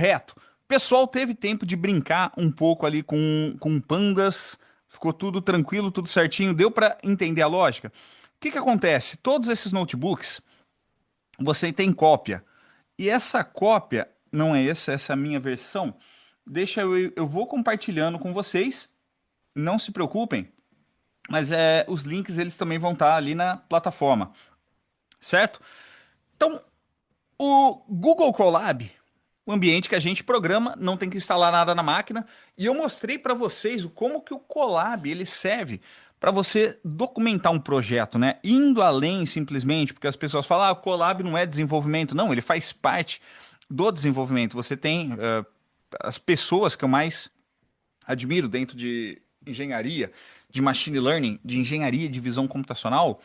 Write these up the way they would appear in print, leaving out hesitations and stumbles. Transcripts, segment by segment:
Correto. O pessoal teve tempo de brincar um pouco ali com pandas, ficou tudo tranquilo, tudo certinho, deu para entender a lógica? O que que acontece? Todos esses notebooks, você tem cópia. E essa cópia, não é essa é a minha versão. Eu vou compartilhando com vocês, não se preocupem, mas os links eles também vão estar ali na plataforma, certo? Então, o Google Colab, o ambiente que a gente programa, não tem que instalar nada na máquina, e eu mostrei para vocês como que o Colab ele serve para você documentar um projeto, né? Indo além simplesmente, porque as pessoas falam, o Colab não é desenvolvimento, não, ele faz parte do desenvolvimento. Você tem as pessoas que eu mais admiro dentro de engenharia, de machine learning, de engenharia de visão computacional,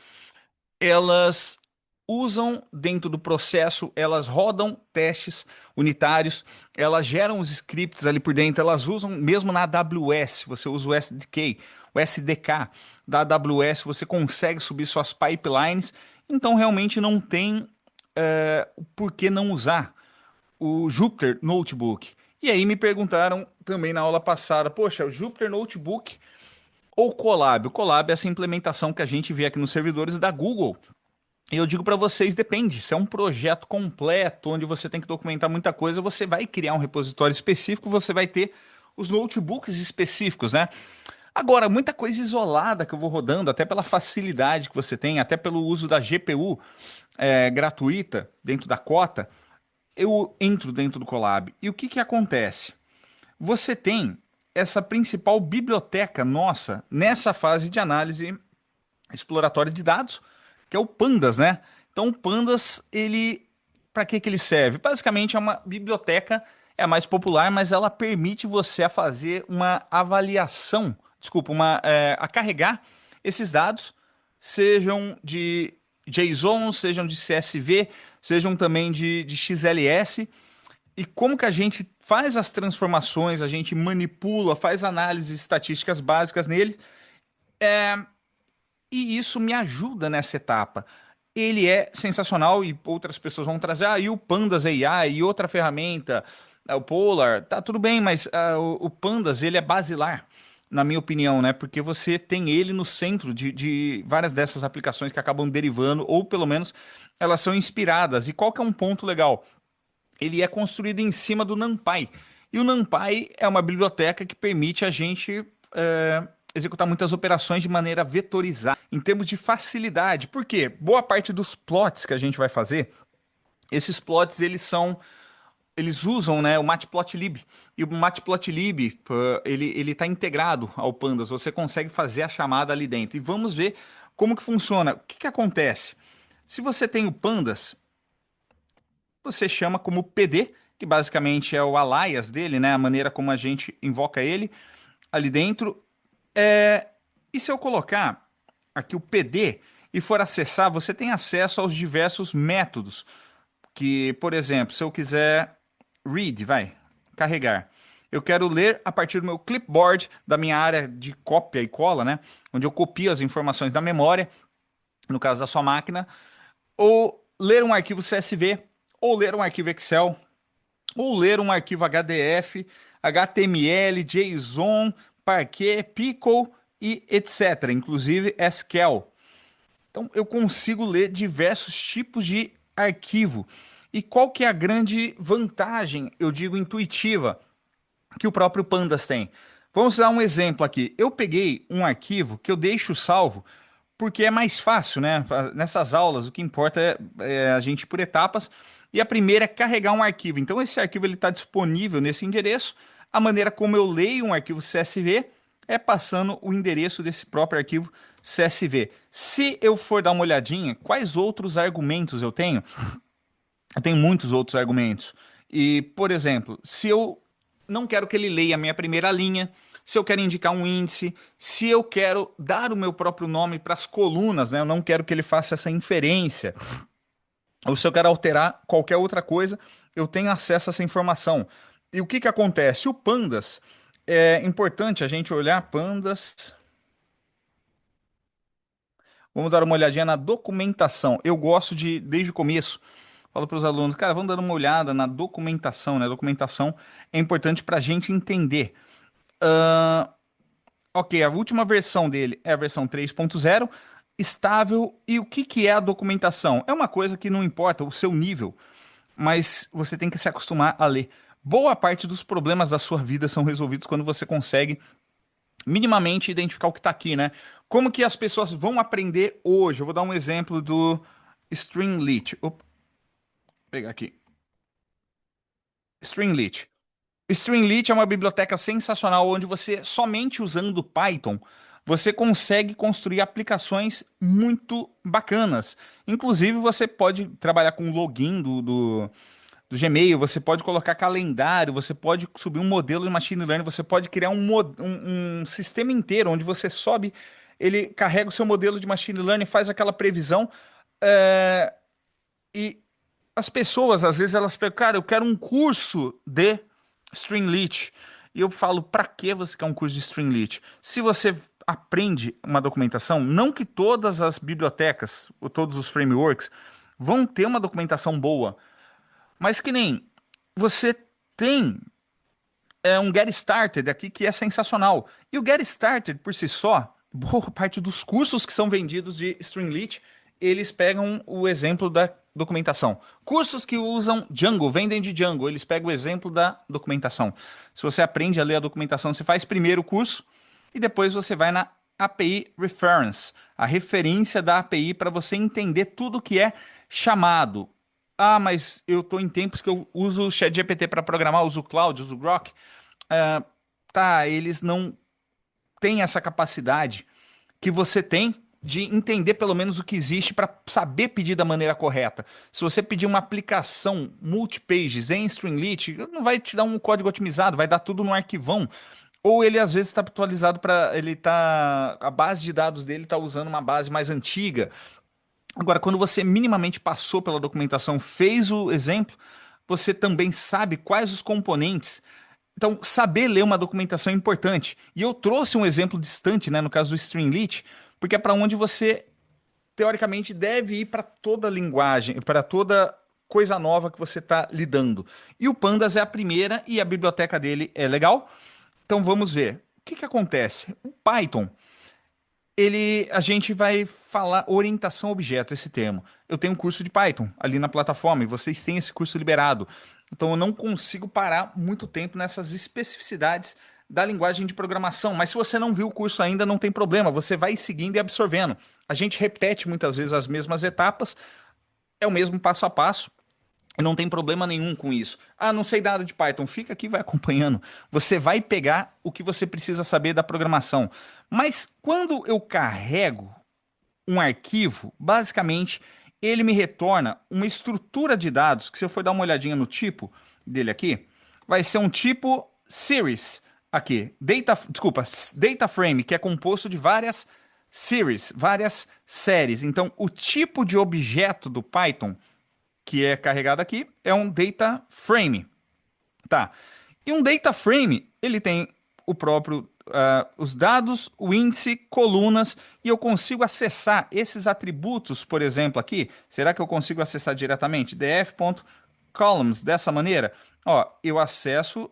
elas usam dentro do processo, elas rodam testes unitários, elas geram os scripts ali por dentro, elas usam mesmo na AWS, você usa o SDK da AWS, você consegue subir suas pipelines, então realmente não tem por que não usar o Jupyter Notebook. E aí me perguntaram também na aula passada, poxa, o Jupyter Notebook ou Colab? O Colab é essa implementação que a gente vê aqui nos servidores da Google, e eu digo para vocês, depende. Se é um projeto completo, onde você tem que documentar muita coisa, você vai criar um repositório específico, você vai ter os notebooks específicos, né? Agora, muita coisa isolada que eu vou rodando, até pela facilidade que você tem, até pelo uso da GPU gratuita dentro da cota, eu entro dentro do Colab. E o que que acontece? Você tem essa principal biblioteca nossa nessa fase de análise exploratória de dados, que é o Pandas, né? Então, o Pandas, ele, para que que ele serve? Basicamente é uma biblioteca, é a mais popular, mas ela permite você a fazer uma avaliação, desculpa, a carregar esses dados, sejam de JSON, sejam de CSV, sejam também de XLS, e como que a gente faz as transformações, a gente manipula, faz análises estatísticas básicas nele, e isso me ajuda nessa etapa. Ele é sensacional e outras pessoas vão trazer, e o Pandas AI e outra ferramenta, o Polar, tá tudo bem, mas o Pandas ele é basilar, na minha opinião, né? Porque você tem ele no centro de várias dessas aplicações que acabam derivando, ou pelo menos elas são inspiradas. E qual que é um ponto legal? Ele é construído em cima do NumPy. E o NumPy é uma biblioteca que permite a gente executar muitas operações de maneira vetorizada, em termos de facilidade. Por quê? Boa parte dos plots que a gente vai fazer, esses plots eles usam, né, o Matplotlib. E o Matplotlib, ele está integrado ao Pandas. Você consegue fazer a chamada ali dentro. E vamos ver como que funciona. O que que acontece? Se você tem o Pandas, você chama como PD, que basicamente é o alias dele, né? A maneira como a gente invoca ele ali dentro. E se eu colocar aqui o PD e for acessar, você tem acesso aos diversos métodos. Que, por exemplo, se eu quiser carregar. Eu quero ler a partir do meu clipboard, da minha área de cópia e cola, né? Onde eu copio as informações da memória, no caso da sua máquina, ou ler um arquivo CSV, ou ler um arquivo Excel, ou ler um arquivo HDF, HTML, JSON, Parquet, Pickle e etc. Inclusive SQL. Então eu consigo ler diversos tipos de arquivo. E qual que é a grande vantagem, eu digo intuitiva, que o próprio Pandas tem? Vamos dar um exemplo aqui. Eu peguei um arquivo que eu deixo salvo porque é mais fácil, né? Nessas aulas, o que importa é a gente ir por etapas. E a primeira é carregar um arquivo. Então, esse arquivo está disponível nesse endereço. A maneira como eu leio um arquivo CSV é passando o endereço desse próprio arquivo CSV. Se eu for dar uma olhadinha, quais outros argumentos eu tenho? Eu tenho muitos outros argumentos. E, por exemplo, se eu não quero que ele leia a minha primeira linha, se eu quero indicar um índice, se eu quero dar o meu próprio nome para as colunas, né? Eu não quero que ele faça essa inferência. Ou se eu quero alterar qualquer outra coisa, eu tenho acesso a essa informação. E o que que acontece? O Pandas, é importante a gente olhar Pandas. Vamos dar uma olhadinha na documentação. Eu gosto de, desde o começo, falo para os alunos, cara, vão dando uma olhada na documentação, né? A documentação é importante para a gente entender. Ok, a última versão dele é a versão 3.0, estável. E o que que é a documentação? É uma coisa que não importa o seu nível, mas você tem que se acostumar a ler. Boa parte dos problemas da sua vida são resolvidos quando você consegue minimamente identificar o que está aqui, né? Como que as pessoas vão aprender hoje? Eu vou dar um exemplo do Streamlit. Opa, vou pegar aqui. Streamlit. Streamlit é uma biblioteca sensacional onde você, somente usando Python, você consegue construir aplicações muito bacanas. Inclusive, você pode trabalhar com o login do Gmail, você pode colocar calendário, você pode subir um modelo de machine learning, você pode criar um sistema inteiro onde você sobe, ele carrega o seu modelo de machine learning, faz aquela previsão, e as pessoas, às vezes, elas pegam, cara, eu quero um curso de Streamlit. E eu falo, pra que você quer um curso de Streamlit? Se você aprende uma documentação, não que todas as bibliotecas, ou todos os frameworks, vão ter uma documentação boa, mas que nem você tem um Get Started aqui que é sensacional. E o Get Started, por si só, boa parte dos cursos que são vendidos de Streamlit, eles pegam o exemplo da documentação. Cursos que usam Django, vendem de Django, eles pegam o exemplo da documentação. Se você aprende a ler a documentação, você faz primeiro o curso e depois você vai na API Reference, a referência da API para você entender tudo que é chamado. Ah, mas eu estou em tempos que eu uso o ChatGPT para programar, uso o Claude, uso o Grok. Ah, tá, eles não têm essa capacidade que você tem de entender pelo menos o que existe para saber pedir da maneira correta. Se você pedir uma aplicação multipages em Streamlit, não vai te dar um código otimizado, vai dar tudo no arquivão. Ou ele às vezes está atualizado para ele tá a base de dados dele está usando uma base mais antiga. Agora, quando você minimamente passou pela documentação, fez o exemplo, você também sabe quais os componentes. Então, saber ler uma documentação é importante. E eu trouxe um exemplo distante, né, no caso do Streamlit, porque é para onde você, teoricamente, deve ir para toda linguagem, para toda coisa nova que você está lidando. E o Pandas é a primeira e a biblioteca dele é legal. Então, vamos ver. O que que acontece? O Python a gente vai falar orientação a objeto, esse termo. Eu tenho um curso de Python ali na plataforma e vocês têm esse curso liberado. Então eu não consigo parar muito tempo nessas especificidades da linguagem de programação. Mas se você não viu o curso ainda, não tem problema. Você vai seguindo e absorvendo. A gente repete muitas vezes as mesmas etapas, é o mesmo passo a passo. E não tem problema nenhum com isso. Ah, não sei nada de Python. Fica aqui, e vai acompanhando. Você vai pegar o que você precisa saber da programação. Mas quando eu carrego um arquivo, basicamente, ele me retorna uma estrutura de dados, que se eu for dar uma olhadinha no tipo dele aqui, vai ser um tipo series aqui. Data frame, que é composto de várias series, várias séries. Então, o tipo de objeto do Python que é carregado aqui, é um data frame. Tá. E um data frame, ele tem o próprio, os dados, o índice, colunas, e eu consigo acessar esses atributos, por exemplo, aqui. Será que eu consigo acessar diretamente? df.columns, dessa maneira. Ó, eu acesso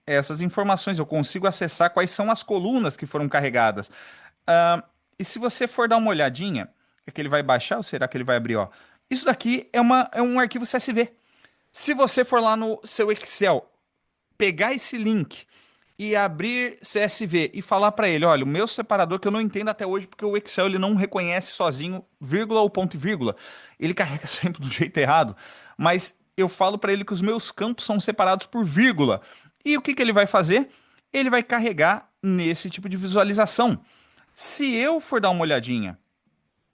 essas informações, eu consigo acessar quais são as colunas que foram carregadas. E se você for dar uma olhadinha, é que ele vai baixar ou será que ele vai abrir? Ó? Isso daqui é um arquivo CSV. Se você for lá no seu Excel, pegar esse link e abrir CSV e falar para ele, olha, o meu separador que eu não entendo até hoje porque o Excel ele não reconhece sozinho vírgula ou ponto e vírgula, ele carrega sempre do jeito errado, mas eu falo para ele que os meus campos são separados por vírgula. E o que que ele vai fazer? Ele vai carregar nesse tipo de visualização. Se eu for dar uma olhadinha,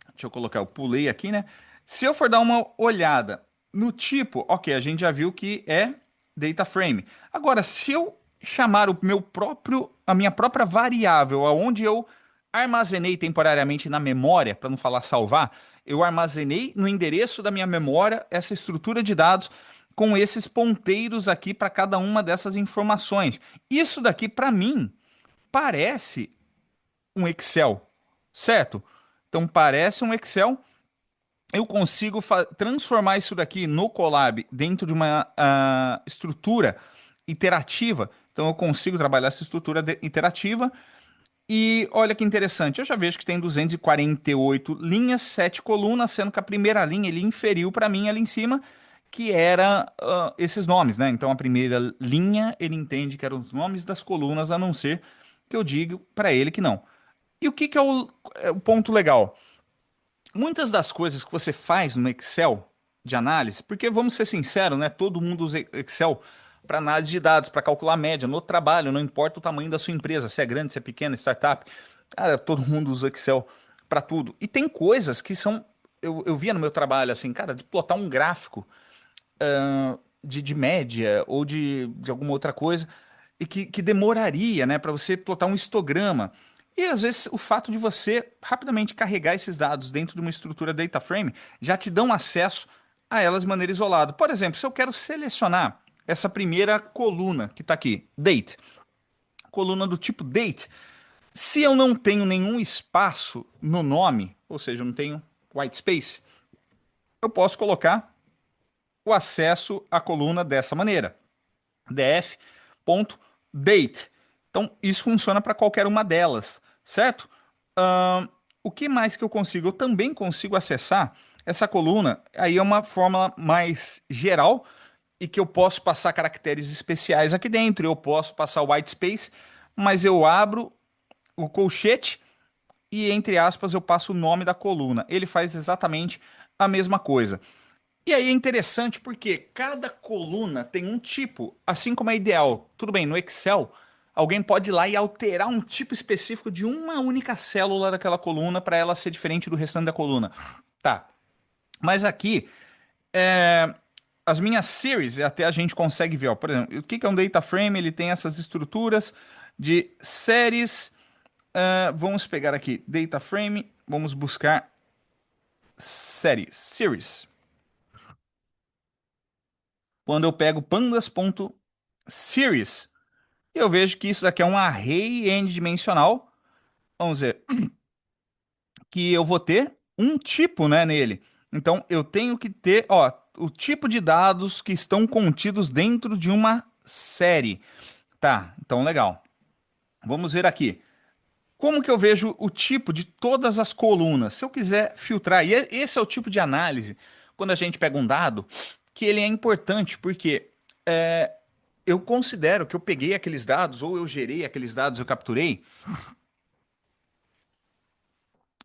deixa eu colocar, eu pulei aqui, né? Se eu for dar uma olhada no tipo, ok, a gente já viu que é data frame. Agora, se eu chamar a minha própria variável, aonde eu armazenei temporariamente na memória, para não falar salvar, eu armazenei no endereço da minha memória essa estrutura de dados com esses ponteiros aqui para cada uma dessas informações. Isso daqui, para mim, parece um Excel, certo? Então parece um Excel, eu consigo transformar isso daqui no Colab dentro de uma estrutura iterativa. Então eu consigo trabalhar essa estrutura iterativa. E olha que interessante, eu já vejo que tem 248 linhas, 7 colunas, sendo que a primeira linha ele inferiu para mim ali em cima, que era esses nomes, né? Então a primeira linha ele entende que eram os nomes das colunas, a não ser que eu diga para ele que não. E o que que é o ponto legal? Muitas das coisas que você faz no Excel de análise, porque vamos ser sinceros, né? Todo mundo usa Excel para análise de dados, para calcular média, no trabalho, não importa o tamanho da sua empresa, se é grande, se é pequena, startup. Cara, todo mundo usa Excel para tudo. E tem coisas que são. Eu via no meu trabalho assim, cara, de plotar um gráfico de média ou de alguma outra coisa e que demoraria, né, para você plotar um histograma. E às vezes o fato de você rapidamente carregar esses dados dentro de uma estrutura data frame já te dão acesso a elas de maneira isolada. Por exemplo, se eu quero selecionar essa primeira coluna que está aqui, date, coluna do tipo date, se eu não tenho nenhum espaço no nome, ou seja, eu não tenho white space, eu posso colocar o acesso à coluna dessa maneira. df.date. Então, isso funciona para qualquer uma delas, certo? O que mais que eu consigo? Eu também consigo acessar essa coluna. Aí é uma fórmula mais geral e que eu posso passar caracteres especiais aqui dentro. Eu posso passar o white space, mas eu abro o colchete e, entre aspas, eu passo o nome da coluna. Ele faz exatamente a mesma coisa. E aí é interessante porque cada coluna tem um tipo, assim como é ideal. Tudo bem, no Excel, alguém pode ir lá e alterar um tipo específico de uma única célula daquela coluna para ela ser diferente do restante da coluna. Tá. Mas aqui, as minhas series, até a gente consegue ver, ó, por exemplo, o que que é um data frame? Ele tem essas estruturas de séries. Vamos pegar aqui, data frame, vamos buscar séries, series. Quando eu pego pandas.series, eu vejo que isso daqui é um array n-dimensional. Vamos dizer, que eu vou ter um tipo, né, nele. Então, eu tenho que ter, ó, o tipo de dados que estão contidos dentro de uma série. Tá, então legal. Vamos ver aqui. Como que eu vejo o tipo de todas as colunas? Se eu quiser filtrar, e esse é o tipo de análise, quando a gente pega um dado, que ele é importante, porque eu considero que eu peguei aqueles dados, ou eu gerei aqueles dados, eu capturei,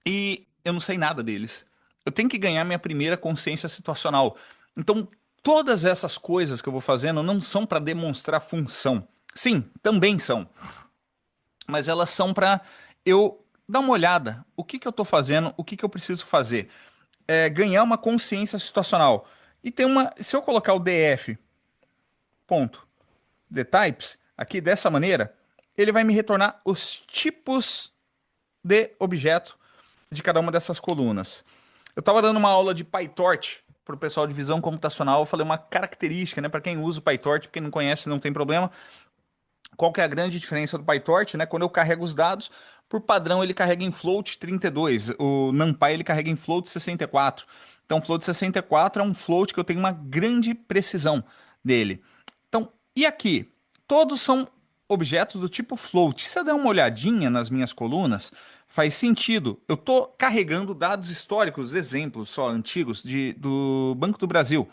e eu não sei nada deles. Eu tenho que ganhar minha primeira consciência situacional. Então, todas essas coisas que eu vou fazendo não são para demonstrar função. Sim, também são, mas elas são para eu dar uma olhada. O que que eu estou fazendo? O que que eu preciso fazer? Ganhar uma consciência situacional. E tem uma. Se eu colocar o df ponto the types aqui dessa maneira, ele vai me retornar os tipos de objeto de cada uma dessas colunas. Eu estava dando uma aula de PyTorch para o pessoal de visão computacional. Eu falei uma característica, né? Para quem usa o PyTorch, quem não conhece, não tem problema. Qual que é a grande diferença do PyTorch, né? Quando eu carrego os dados, por padrão ele carrega em float 32, o NumPy ele carrega em float 64. Então, float 64 é um float que eu tenho uma grande precisão dele. Então, e aqui? Todos são objetos do tipo float. Se eu der uma olhadinha nas minhas colunas, faz sentido. Eu estou carregando dados históricos, exemplos só antigos do Banco do Brasil.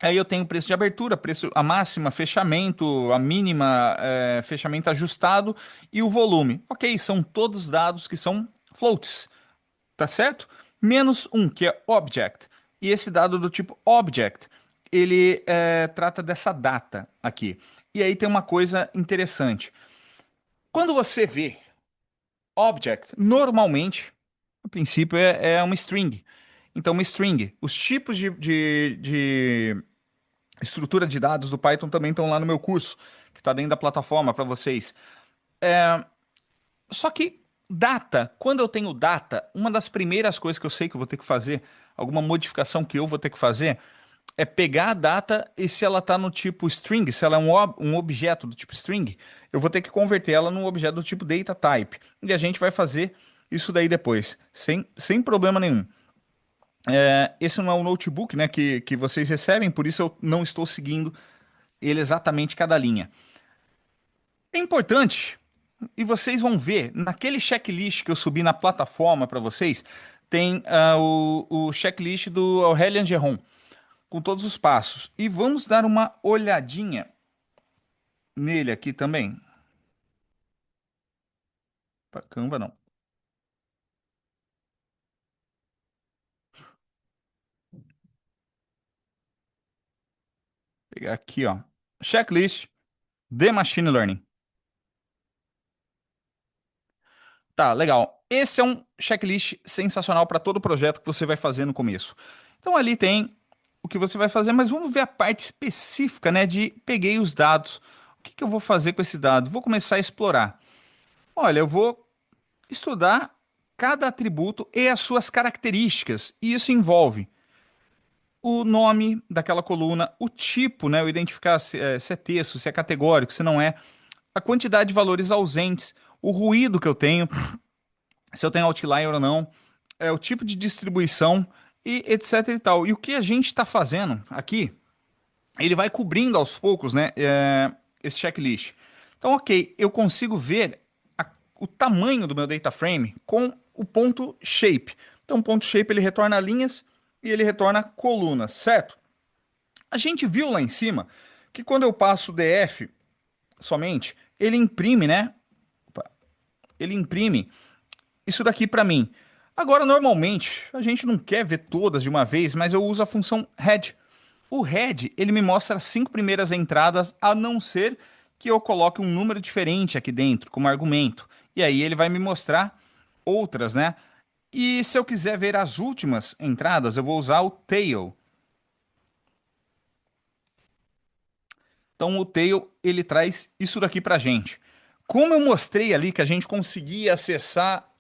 Aí eu tenho preço de abertura, preço a máxima, fechamento, a mínima, fechamento ajustado e o volume. Ok, são todos dados que são floats, tá certo? Menos um, que é object. E esse dado do tipo object, ele trata dessa data aqui. E aí tem uma coisa interessante. Quando você vê object, normalmente, a princípio é uma string. Então, uma string, os tipos de estrutura de dados do Python também estão lá no meu curso, que está dentro da plataforma para vocês. Só que data, quando eu tenho data, uma das primeiras coisas que eu sei que eu vou ter que fazer, alguma modificação que eu vou ter que fazer, é pegar a data e se ela está no tipo string, se ela é um objeto do tipo string, eu vou ter que converter ela num objeto do tipo data type. E a gente vai fazer isso daí depois, sem problema nenhum. Esse não é o notebook, né, que vocês recebem, por isso eu não estou seguindo ele exatamente cada linha. É importante, e vocês vão ver, naquele checklist que eu subi na plataforma para vocês, tem o checklist do Aurélien Geron, com todos os passos. E vamos dar uma olhadinha nele aqui também. Para Canva, não. Pegar aqui, ó. Checklist de Machine Learning. Tá, legal. Esse é um checklist sensacional para todo projeto que você vai fazer no começo. Então ali tem o que você vai fazer, mas vamos ver a parte específica, né, de peguei os dados. O que que eu vou fazer com esses dados? Vou começar a explorar. Olha, eu vou estudar cada atributo e as suas características. E isso envolve o nome daquela coluna, o tipo, né, eu identificar se é texto, se é categórico, se não é, a quantidade de valores ausentes, o ruído que eu tenho, se eu tenho outlier ou não, o tipo de distribuição e etc e tal. E o que a gente está fazendo aqui, ele vai cobrindo aos poucos, né, esse checklist. Então, ok, eu consigo ver o tamanho do meu data frame com o ponto shape. Então, o ponto shape ele retorna linhas e ele retorna colunas, certo? A gente viu lá em cima que quando eu passo o DF somente, ele imprime, né? Opa, ele imprime isso daqui para mim. Agora, normalmente, a gente não quer ver todas de uma vez, mas eu uso a função head. O head, ele me mostra as 5 primeiras entradas, a não ser que eu coloque um número diferente aqui dentro, como argumento. E aí ele vai me mostrar outras, né? E se eu quiser ver as últimas entradas, eu vou usar o tail. Então o tail, ele traz isso daqui pra gente. Como eu mostrei ali que a gente conseguia acessar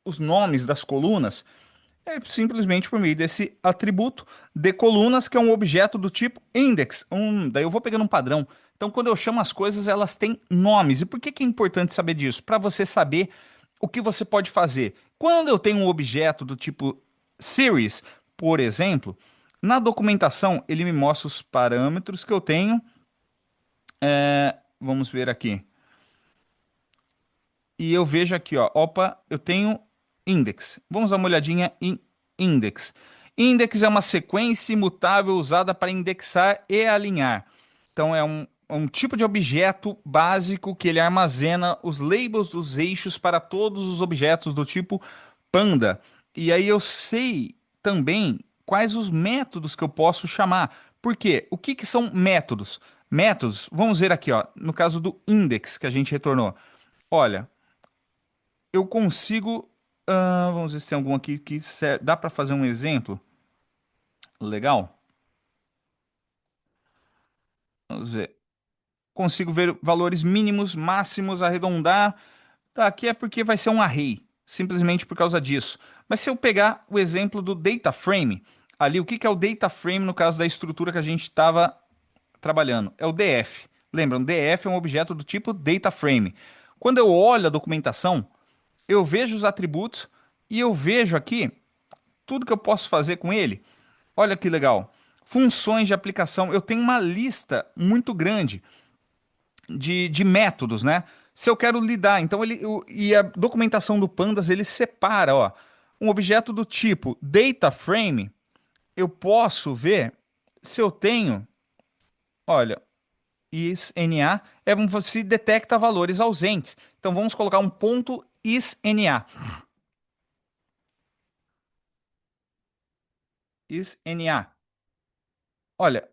os nomes das colunas, é simplesmente por meio desse atributo de colunas, que é um objeto do tipo index. Daí eu vou pegando um padrão. Então, quando eu chamo as coisas, elas têm nomes. E por que que é importante saber disso? Para você saber o que você pode fazer. Quando eu tenho um objeto do tipo series, por exemplo, na documentação ele me mostra os parâmetros que eu tenho. Vamos ver aqui. E eu vejo aqui, ó, opa, eu tenho index. Vamos dar uma olhadinha em index. Index é uma sequência imutável usada para indexar e alinhar. Então é um tipo de objeto básico que ele armazena os labels dos eixos para todos os objetos do tipo Panda. E aí eu sei também quais os métodos que eu posso chamar. Por quê? O que que são métodos? Métodos, vamos ver aqui, ó, no caso do index que a gente retornou. Olha, eu consigo. Vamos ver se tem algum aqui que dá para fazer um exemplo. Legal. Vamos ver. Consigo ver valores mínimos, máximos, arredondar. Tá, aqui é porque vai ser um array, simplesmente por causa disso. Mas se eu pegar o exemplo do data frame, ali o que que é o data frame no caso da estrutura que a gente estava trabalhando? É o DF. Lembram, DF é um objeto do tipo data frame. Quando eu olho a documentação, eu vejo os atributos e eu vejo aqui tudo que eu posso fazer com ele. Olha que legal. Funções de aplicação. Eu tenho uma lista muito grande de métodos, né? Se eu quero lidar, então e a documentação do Pandas ele separa, ó, um objeto do tipo data frame, eu posso ver se eu tenho, olha, isNA se detecta valores ausentes. Então vamos colocar um ponto isNA. IsNA. Olha,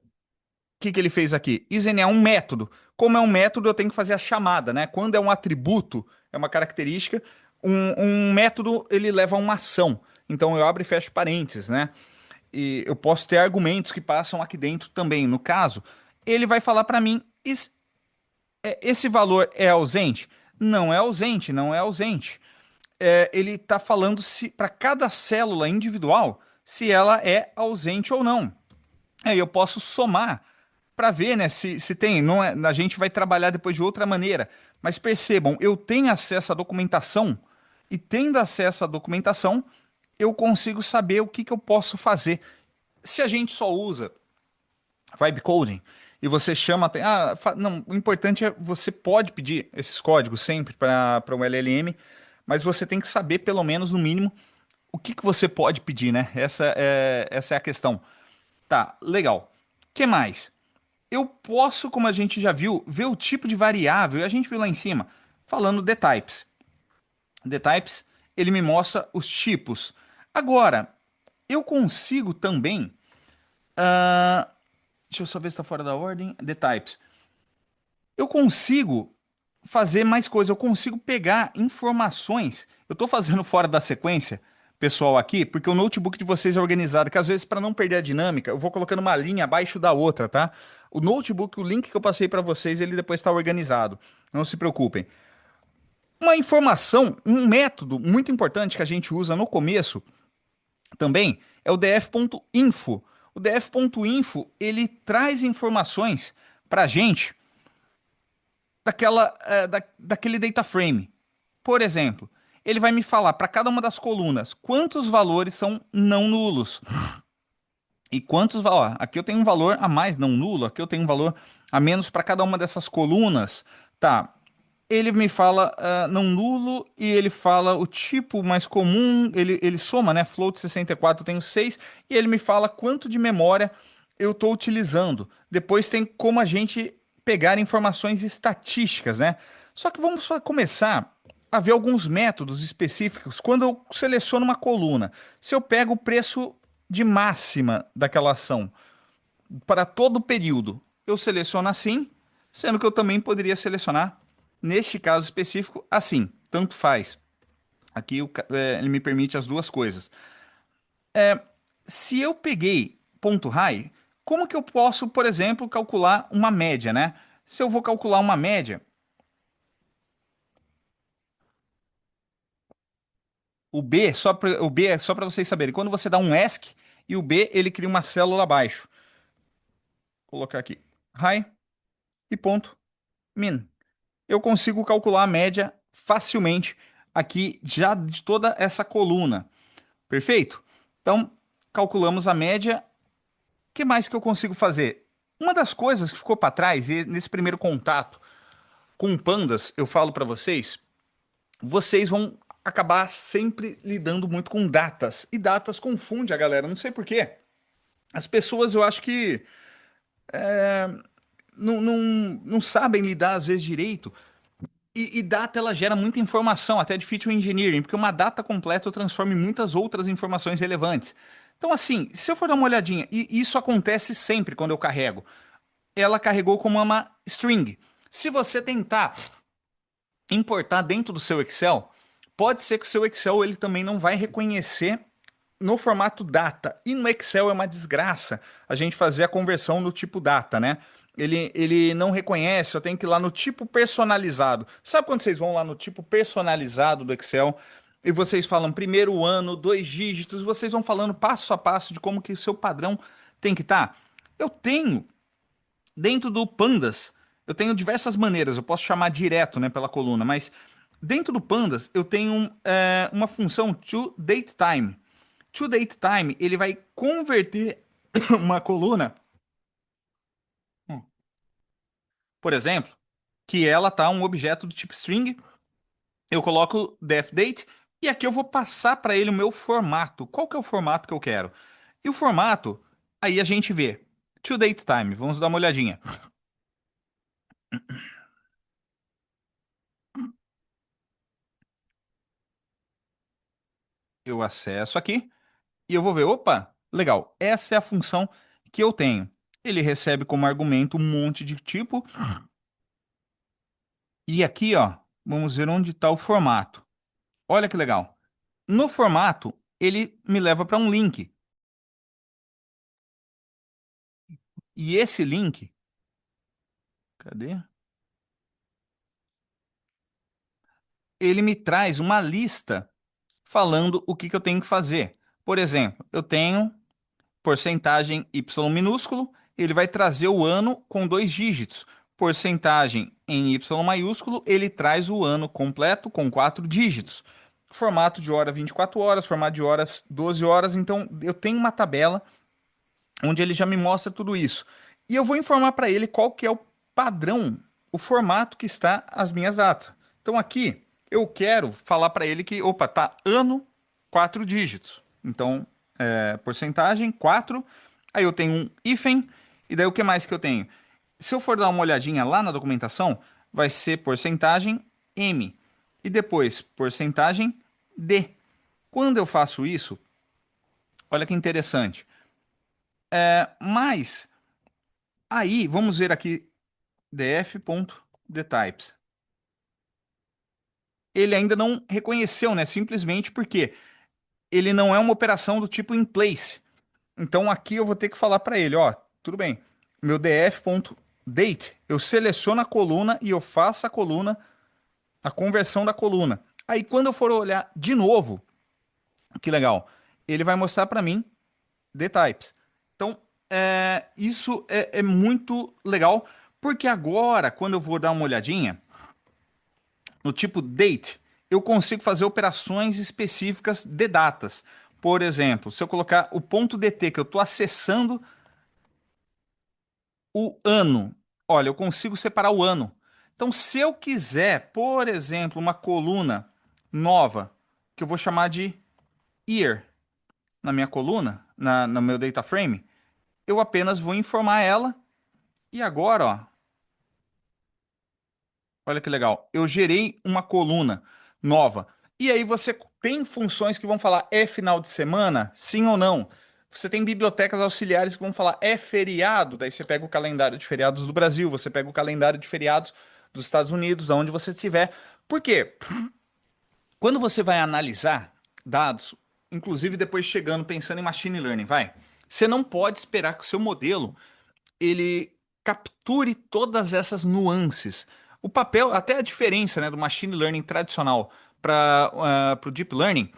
que que ele fez aqui? Isn é um método. Como é um método, eu tenho que fazer a chamada, né? Quando é um atributo, é uma característica, um método ele leva a uma ação. Então eu abro e fecho parênteses, né? E eu posso ter argumentos que passam aqui dentro também. No caso, ele vai falar para mim: esse valor é ausente? Não é ausente, não é ausente. Ele está falando se para cada célula individual se ela é ausente ou não. Aí eu posso somar para ver, né, se tem. Não é, a gente vai trabalhar depois de outra maneira. Mas percebam, eu tenho acesso à documentação e tendo acesso à documentação, eu consigo saber o que que eu posso fazer. Se a gente só usa vibe coding e você chama, não, o importante é você pode pedir esses códigos sempre para o LLM, mas você tem que saber pelo menos no mínimo o que que você pode pedir, né? Essa é a questão. Tá, legal. Que mais? Eu posso, como a gente já viu, ver o tipo de variável, e a gente viu lá em cima, falando the types. The types, ele me mostra os tipos. Agora, eu consigo também. Deixa eu só ver se está fora da ordem. The types. Eu consigo fazer mais coisas, eu consigo pegar informações. Eu estou fazendo fora da sequência, pessoal, aqui, porque o notebook de vocês é organizado, que às vezes, para não perder a dinâmica, eu vou colocando uma linha abaixo da outra, tá? O notebook, o link que eu passei para vocês, ele depois está organizado. Não se preocupem. Uma informação, um método muito importante que a gente usa no começo também é o df.info. O df.info, ele traz informações para a gente daquele data frame. Por exemplo, ele vai me falar para cada uma das colunas quantos valores são não nulos e quantos, ó, aqui eu tenho um valor a mais não nulo, aqui eu tenho um valor a menos para cada uma dessas colunas. Tá, ele me fala não nulo e ele fala o tipo mais comum, ele soma, né? Float 64, eu tenho 6 e ele me fala quanto de memória eu estou utilizando. Depois tem como a gente pegar informações estatísticas, né? Só que vamos começar a ver alguns métodos específicos quando eu seleciono uma coluna. Se eu pego o preço de máxima daquela ação para todo o período, eu seleciono assim, sendo que eu também poderia selecionar, neste caso específico, assim, tanto faz. Aqui ele me permite as duas coisas. Se eu peguei ponto high, como que eu posso, por exemplo, calcular uma média, né? Se eu vou calcular uma média, o B é só para vocês saberem. Quando você dá um ESC e o B ele cria uma célula abaixo. Vou colocar aqui high e ponto min. Eu consigo calcular a média facilmente aqui já de toda essa coluna. Perfeito? Então, calculamos a média. O que mais que eu consigo fazer? Uma das coisas que ficou para trás, e nesse primeiro contato com pandas, eu falo para vocês, vocês vão acabar sempre lidando muito com datas. E datas confunde a galera, não sei por quê. As pessoas, eu acho que não sabem lidar às vezes direito. E data ela gera muita informação, até de feature engineering, porque uma data completa eu transformo em muitas outras informações relevantes. Então, assim, se eu for dar uma olhadinha, e isso acontece sempre quando eu carrego, ela carregou como uma string. Se você tentar importar dentro do seu Excel, pode ser que o seu Excel ele também não vai reconhecer no formato data. E no Excel é uma desgraça a gente fazer a conversão no tipo data, né? Ele não reconhece, eu tenho que ir lá no tipo personalizado. Sabe quando vocês vão lá no tipo personalizado do Excel e vocês falam primeiro ano, 2 dígitos, vocês vão falando passo a passo de como que o seu padrão tem que estar? Eu tenho dentro do Pandas, eu tenho diversas maneiras. Eu posso chamar direto, né, pela coluna, mas dentro do Pandas eu tenho uma função toDateTime. ToDateTime ele vai converter uma coluna, por exemplo, que ela tá um objeto do tipo string. Eu coloco def_date e aqui eu vou passar para ele o meu formato. Qual que é o formato que eu quero? E o formato, aí a gente vê. ToDateTime, vamos dar uma olhadinha. Eu acesso aqui. E eu vou ver, opa, legal, essa é a função que eu tenho. Ele recebe como argumento um monte de tipo. E aqui, ó, vamos ver onde está o formato. Olha que legal. No formato, ele me leva para um link. E esse link, cadê? Ele me traz uma lista falando o que que eu tenho que fazer. Por exemplo, eu tenho porcentagem Y minúsculo, ele vai trazer o ano com 2 dígitos. Porcentagem em Y maiúsculo, ele traz o ano completo com 4 dígitos. formato de hora 24 horas, formato de horas 12 horas. Então eu tenho uma tabela onde ele já me mostra tudo isso. E eu vou informar para ele qual que é o padrão, o formato que está as minhas datas. Então aqui eu quero falar para ele que, opa, tá ano 4 dígitos. Então, porcentagem 4. Aí eu tenho um hífen. E daí o que mais que eu tenho? Se eu for dar uma olhadinha lá na documentação, vai ser porcentagem M. E depois porcentagem D. Quando eu faço isso, olha que interessante. Mas aí, vamos ver aqui df.dtypes. Ele ainda não reconheceu, né? Simplesmente porque ele não é uma operação do tipo in place. Então aqui eu vou ter que falar para ele, ó, tudo bem. Meu df.date, eu seleciono a coluna e eu faço a coluna, a conversão da coluna. Aí quando eu for olhar de novo, que legal, ele vai mostrar para mim dtypes. Então, isso é muito legal, porque agora, quando eu vou dar uma olhadinha no tipo date, eu consigo fazer operações específicas de datas. Por exemplo, se eu colocar o ponto .dt, que eu estou acessando o ano, olha, eu consigo separar o ano. Então, se eu quiser, por exemplo, uma coluna nova, que eu vou chamar de year, na minha coluna, no meu data frame, eu apenas vou informar ela. E agora, ó, olha que legal. Eu gerei uma coluna nova. E aí você tem funções que vão falar é final de semana? Sim ou não? Você tem bibliotecas auxiliares que vão falar é feriado? Daí você pega o calendário de feriados do Brasil, você pega o calendário de feriados dos Estados Unidos, aonde você estiver. Por quê? Quando você vai analisar dados, inclusive depois chegando, pensando em machine learning, vai, você não pode esperar que o seu modelo ele capture todas essas nuances. O papel, até a diferença, né, do machine learning tradicional para o deep learning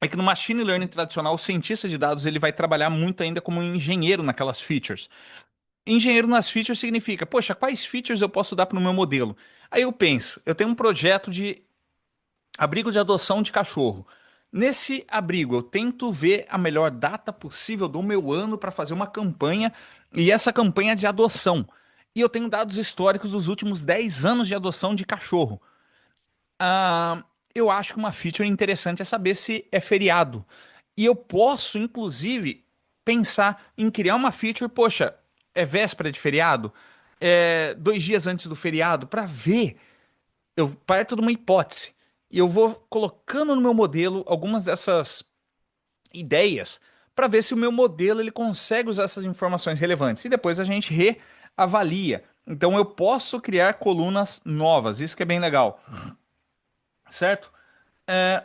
é que no machine learning tradicional o cientista de dados ele vai trabalhar muito ainda como um engenheiro naquelas features. Engenheiro nas features significa, poxa, quais features eu posso dar para o meu modelo? Aí eu penso, eu tenho um projeto de abrigo de adoção de cachorro. Nesse abrigo, eu tento ver a melhor data possível do meu ano para fazer uma campanha, e essa campanha é de adoção. E eu tenho dados históricos dos últimos 10 anos de adoção de cachorro. Ah, eu acho que uma feature interessante é saber se é feriado. E eu posso, inclusive, pensar em criar uma feature, poxa, é véspera de feriado? É 2 dias antes do feriado? Para ver, eu parto de uma hipótese e eu vou colocando no meu modelo algumas dessas ideias para ver se o meu modelo ele consegue usar essas informações relevantes e depois a gente reavalia. Então eu posso criar colunas novas, isso que é bem legal, certo?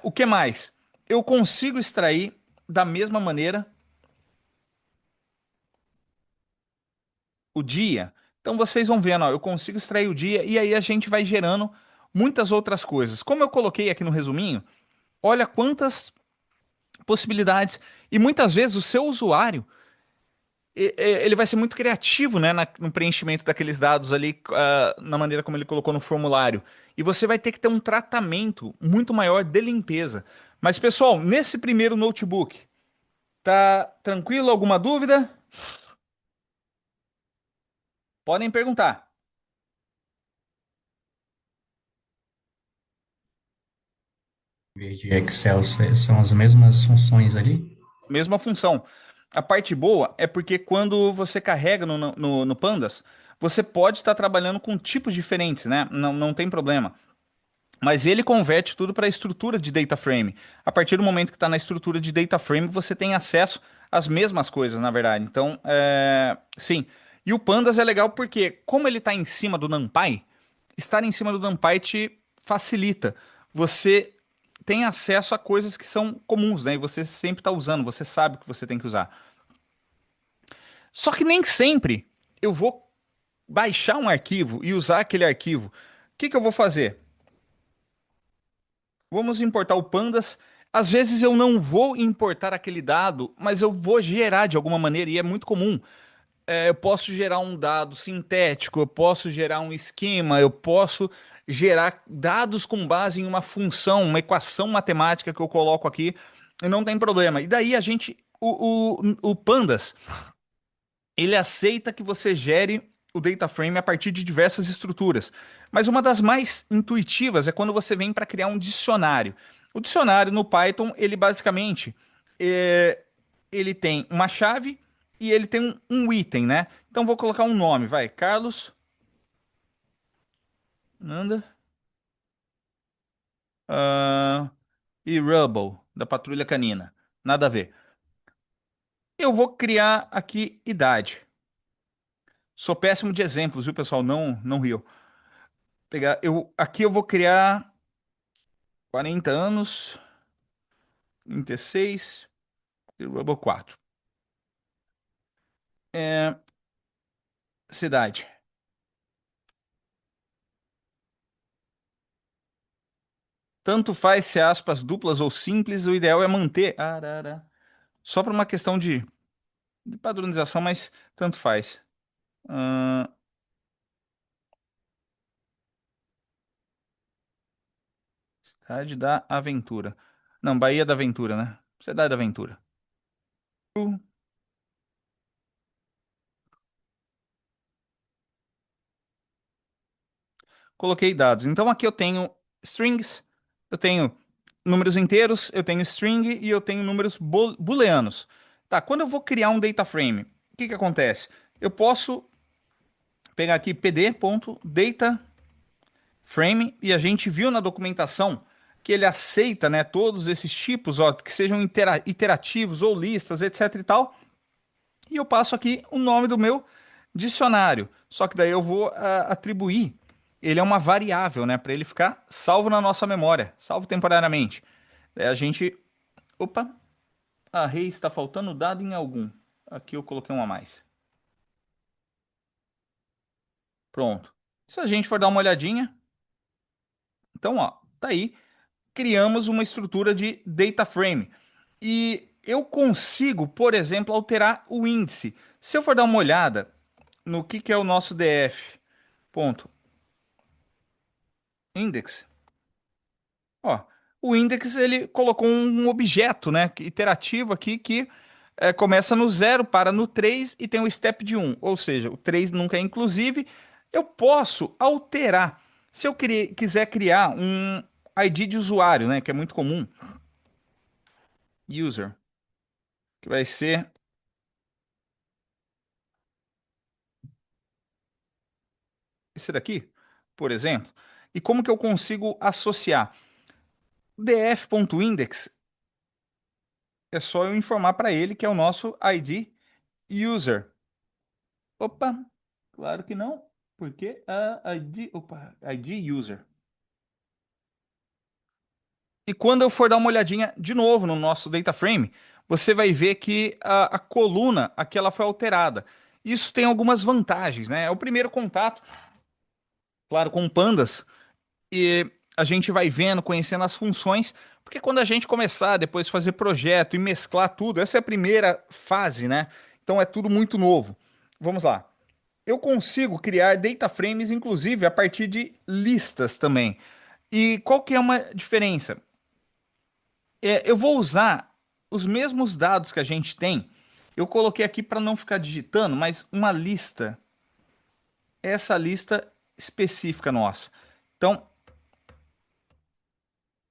O que mais? Eu consigo extrair da mesma maneira o dia. Então vocês vão vendo, ó, eu consigo extrair o dia e aí a gente vai gerando muitas outras coisas. Como eu coloquei aqui no resuminho, olha quantas possibilidades. E muitas vezes o seu usuário ele vai ser muito criativo, né, no preenchimento daqueles dados ali, na maneira como ele colocou no formulário. E você vai ter que ter um tratamento muito maior de limpeza. Mas, pessoal, nesse primeiro notebook, tá tranquilo? Alguma dúvida? Podem perguntar. Word e Excel são as mesmas funções ali? Mesma função. A parte boa é porque quando você carrega no Pandas, você pode estar trabalhando com tipos diferentes, né? Não tem problema. Mas ele converte tudo para a estrutura de data frame. A partir do momento que está na estrutura de data frame, você tem acesso às mesmas coisas, na verdade. Então, sim. E o Pandas é legal porque, como ele está em cima do NumPy, estar em cima do NumPy te facilita. Você tem acesso a coisas que são comuns, né? E você sempre está usando, você sabe o que você tem que usar. Só que nem sempre eu vou baixar um arquivo e usar aquele arquivo. O que que eu vou fazer? Vamos importar o Pandas. Às vezes eu não vou importar aquele dado, mas eu vou gerar de alguma maneira, e é muito comum. Eu posso gerar um dado sintético, eu posso gerar um esquema, eu posso. gerar dados com base em uma função, uma equação matemática que eu coloco aqui, e não tem problema. E daí a gente, o Pandas, ele aceita que você gere o data frame a partir de diversas estruturas. Mas uma das mais intuitivas é quando você vem para criar um dicionário. O dicionário no Python, ele basicamente é, ele tem uma chave e ele tem um item, né? Então vou colocar um nome, vai, Carlos Nanda e Rubble, da Patrulha Canina. Nada a ver. Eu vou criar aqui idade. Sou péssimo de exemplos, viu, pessoal? Não riu. Aqui eu vou criar 40 anos, 36 e Rubble 4. É, cidade. Tanto faz se é aspas duplas ou simples, o ideal é manter. Só para uma questão de padronização, mas tanto faz. Ah, cidade da Aventura. Não, Bahia da Aventura, né? Cidade da Aventura. Coloquei dados. Então aqui eu tenho strings, eu tenho números inteiros, eu tenho string e eu tenho números booleanos. Tá, quando eu vou criar um data frame, o que que acontece? Eu posso pegar aqui pd.dataframe e a gente viu na documentação que ele aceita, né, todos esses tipos, ó, que sejam iterativos ou listas, etc e tal. E eu passo aqui o nome do meu dicionário. Só que daí eu vou atribuir. Ele é uma variável, né? Para ele ficar salvo na nossa memória, salvo temporariamente. Daí a gente. Opa! Array está faltando dado em algum. Aqui eu coloquei um a mais. Pronto. Se a gente for dar uma olhadinha, então, ó, tá aí. Criamos uma estrutura de data frame. E eu consigo, por exemplo, alterar o índice. Se eu for dar uma olhada no que é o nosso DF, ponto, index. Ó, o index ele colocou um objeto, né, iterativo aqui que começa no zero, para no 3 e tem o step de um. Ou seja, o 3 nunca é inclusive. Eu posso alterar. Se eu quiser criar um ID de usuário, né, que é muito comum, user, que vai ser esse daqui, por exemplo. E como que eu consigo associar? df.index é só eu informar para ele que é o nosso ID user. Opa, claro que não, porque a ID, opa, ID user. E quando eu for dar uma olhadinha de novo no nosso data frame, você vai ver que a coluna aqui ela foi alterada. Isso tem algumas vantagens, né? É o primeiro contato, claro, com pandas, e a gente vai vendo, conhecendo as funções, porque quando a gente começar depois fazer projeto e mesclar tudo, essa é a primeira fase, né? Então é tudo muito novo. Vamos lá. Eu consigo criar data frames, inclusive, a partir de listas também. E qual que é uma diferença? Eu vou usar os mesmos dados que a gente tem. Eu coloquei aqui para não ficar digitando, mas uma lista. Essa lista específica nossa. Então,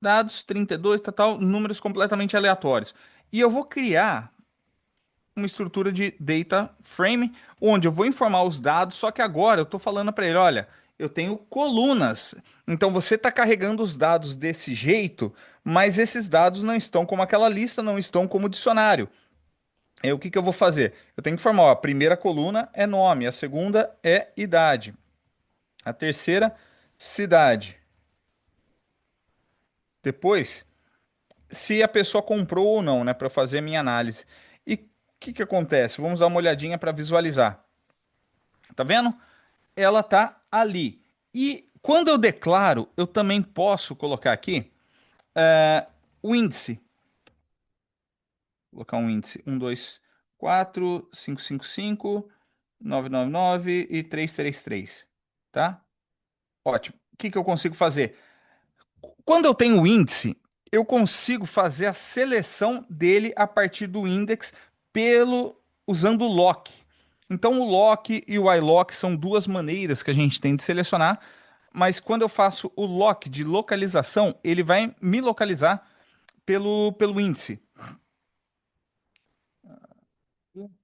dados 32, tal, números completamente aleatórios. E eu vou criar uma estrutura de data frame, onde eu vou informar os dados, só que agora eu estou falando para ele, olha, eu tenho colunas. Então você está carregando os dados desse jeito, mas esses dados não estão como aquela lista, não estão como dicionário. Aí o que que eu vou fazer? Eu tenho que informar, ó, a primeira coluna é nome, a segunda é idade, a terceira, cidade. Depois, se a pessoa comprou ou não, né, para fazer a minha análise. E o que que acontece? Vamos dar uma olhadinha para visualizar. Tá vendo? Ela tá ali. E quando eu declaro, eu também posso colocar aqui o índice. Vou colocar um índice 1, 2, 4, 5, 5, 5, 9, 9, 9 e 3, 3, 3. Tá? Ótimo. que eu consigo fazer? Quando eu tenho o índice, eu consigo fazer a seleção dele a partir do index usando o lock. Então, o lock e o iLock são duas maneiras que a gente tem de selecionar, mas quando eu faço o lock de localização, ele vai me localizar pelo índice.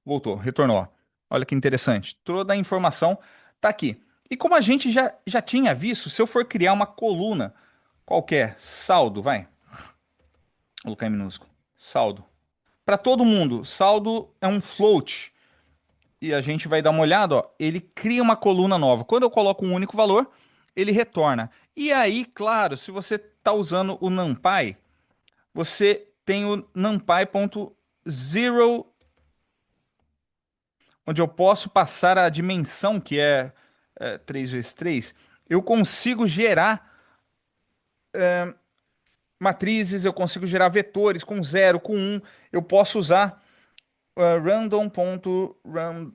Voltou, retornou. Olha que interessante. Toda a informação está aqui. E como a gente já tinha visto, se eu for criar uma coluna qualquer, saldo, vai, vou colocar em minúsculo, saldo. Para todo mundo, saldo é um float. E a gente vai dar uma olhada, ó, ele cria uma coluna nova. Quando eu coloco um único valor, ele retorna. E aí, claro, se você está usando o NumPy, você tem o numpy.zero, onde eu posso passar a dimensão, que é 3 vezes 3. Eu consigo gerar matrizes, eu consigo gerar vetores com zero, com um. Eu posso usar random.random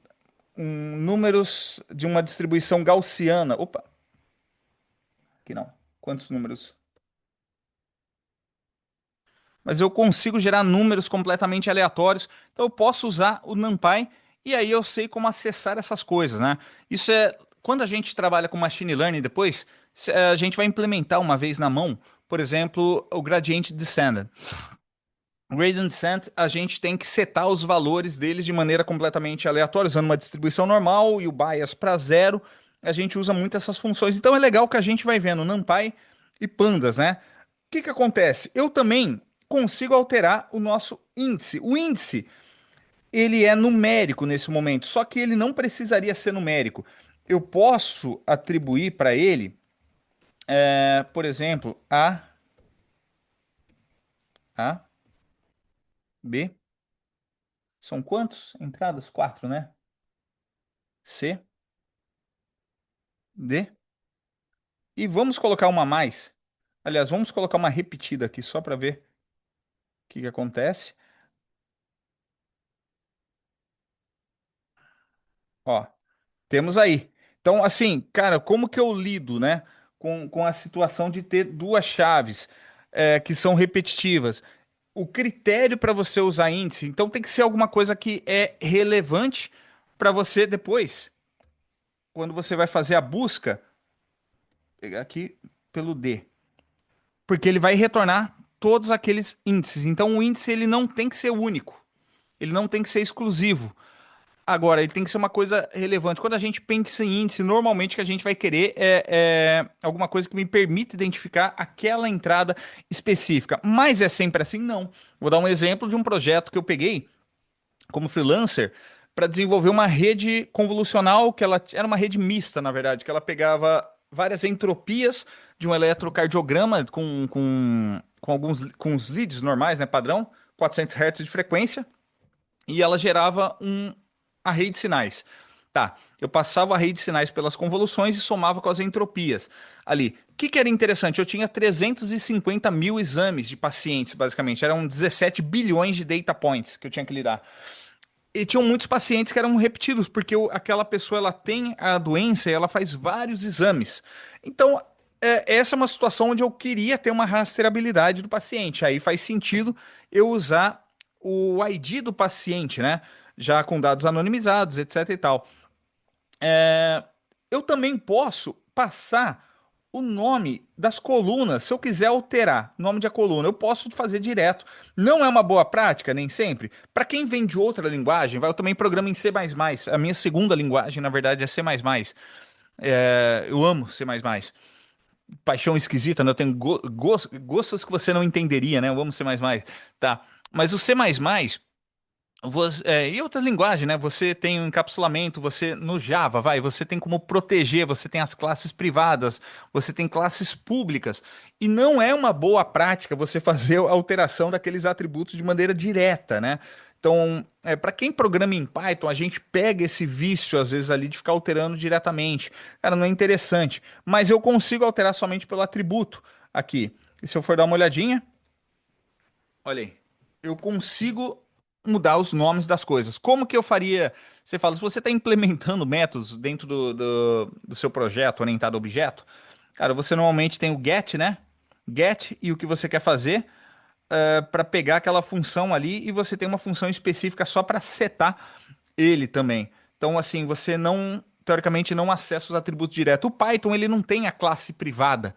números de uma distribuição gaussiana. Opa, aqui não. Quantos números? Mas eu consigo gerar números completamente aleatórios. Então eu posso usar o NumPy e aí eu sei como acessar essas coisas, né? Isso é quando a gente trabalha com machine learning depois, a gente vai implementar uma vez na mão, por exemplo, o gradient descendant. O gradient descent, a gente tem que setar os valores deles de maneira completamente aleatória, usando uma distribuição normal e o bias para zero. A gente usa muito essas funções. Então é legal que a gente vai vendo NumPy e pandas, né? O que que acontece? Eu também consigo alterar o nosso índice. O índice, ele é numérico nesse momento, só que ele não precisaria ser numérico. Eu posso atribuir para ele, por exemplo, A, B. São quantos entradas? Quatro, né? C, D. E vamos colocar uma a mais. Aliás, vamos colocar uma repetida aqui só para ver o que que acontece. Ó, temos aí. Então, assim, cara, como que eu lido, né, com a situação de ter duas chaves que são repetitivas? O critério para você usar índice, então tem que ser alguma coisa que é relevante para você depois, quando você vai fazer a busca, pegar aqui pelo D. Porque ele vai retornar todos aqueles índices. Então o índice ele não tem que ser único, ele não tem que ser exclusivo. Agora, ele tem que ser uma coisa relevante. Quando a gente pensa em índice, normalmente o que a gente vai querer é alguma coisa que me permita identificar aquela entrada específica. Mas é sempre assim? Não. Vou dar um exemplo de um projeto que eu peguei como freelancer para desenvolver uma rede convolucional que ela era uma rede mista, na verdade, que ela pegava várias entropias de um eletrocardiograma com alguns com os leads normais, né, padrão, 400 Hz de frequência, e ela gerava um array de sinais. Tá, eu passava o array de sinais pelas convoluções e somava com as entropias ali. O que era interessante? Eu tinha 350 mil exames de pacientes, basicamente. Eram 17 bilhões de data points que eu tinha que lidar. E tinham muitos pacientes que eram repetidos, porque aquela pessoa ela tem a doença e ela faz vários exames. Então, essa é uma situação onde eu queria ter uma rastreabilidade do paciente. Aí faz sentido eu usar o ID do paciente, né? Já com dados anonimizados, etc e tal. Eu também posso passar o nome das colunas, se eu quiser alterar o nome da coluna, eu posso fazer direto. Não é uma boa prática, nem sempre. Para quem vem de outra linguagem, eu também programo em C++. A minha segunda linguagem, na verdade, é C++. Eu amo C++. Paixão esquisita, né? Eu tenho gostos que você não entenderia, né? Eu amo C++. Tá. Mas o C++, e outra linguagem, né? Você tem um encapsulamento, você no Java, você tem como proteger, você tem as classes privadas, você tem classes públicas, e não é uma boa prática você fazer a alteração daqueles atributos de maneira direta, né? Então, para quem programa em Python, a gente pega esse vício, às vezes, ali de ficar alterando diretamente. Cara, não é interessante. Mas eu consigo alterar somente pelo atributo aqui. E se eu for dar uma olhadinha, olha aí. Eu consigo mudar os nomes das coisas. Como que eu faria? Você fala, se você está implementando métodos dentro do seu projeto orientado a objeto, Cara, você normalmente tem o get, né? Get e o que você quer fazer para pegar aquela função ali e você tem uma função específica só para setar ele também. Então, assim, você não, teoricamente, não acessa os atributos direto. O Python, ele não tem a classe privada,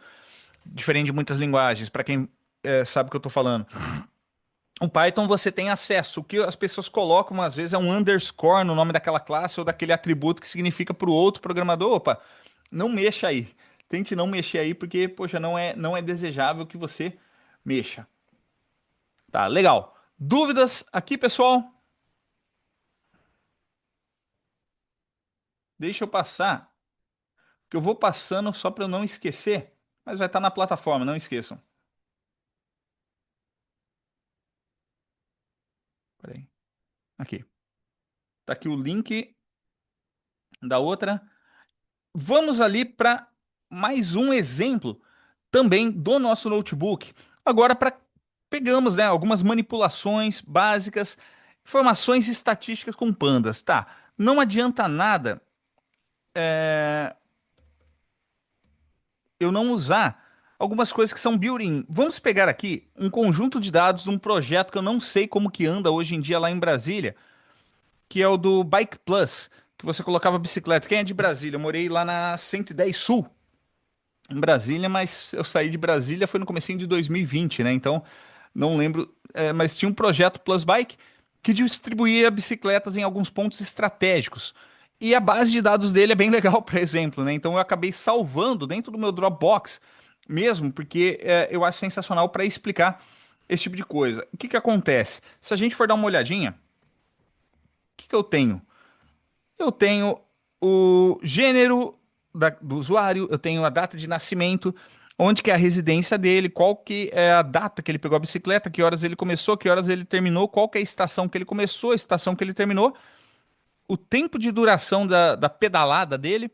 diferente de muitas linguagens, para quem sabe o que eu estou falando. O Python você tem acesso. O que as pessoas colocam às vezes é um underscore no nome daquela classe ou daquele atributo que significa para o outro programador, opa, não mexa aí. Tente não mexer aí porque, poxa, não é desejável que você mexa. Tá, legal. Dúvidas aqui, pessoal? Deixa eu passar, que eu vou passando só para eu não esquecer, mas vai estar na plataforma, não esqueçam. Peraí. Aqui. Tá aqui o link da outra. Vamos ali para mais um exemplo também do nosso notebook. Agora para pegamos, né, algumas manipulações básicas, informações estatísticas com pandas, tá? Não adianta nada eu não usar algumas coisas que são built-in. Vamos pegar aqui um conjunto de dados de um projeto que eu não sei como que anda hoje em dia lá em Brasília, que é o do Bike Plus, que você colocava bicicleta. Quem é de Brasília? Eu morei lá na 110 Sul, em Brasília, mas eu saí de Brasília foi no comecinho de 2020, né? Então, não lembro, mas tinha um projeto Plus Bike que distribuía bicicletas em alguns pontos estratégicos. E a base de dados dele é bem legal, por exemplo, né? Então eu acabei salvando dentro do meu Dropbox mesmo, porque eu acho sensacional para explicar esse tipo de coisa. O que que acontece? Se a gente for dar uma olhadinha, o que que eu tenho? Eu tenho o gênero do usuário, eu tenho a data de nascimento, onde que é a residência dele, qual que é a data que ele pegou a bicicleta, que horas ele começou, que horas ele terminou, qual que é a estação que ele começou, a estação que ele terminou, o tempo de duração da pedalada dele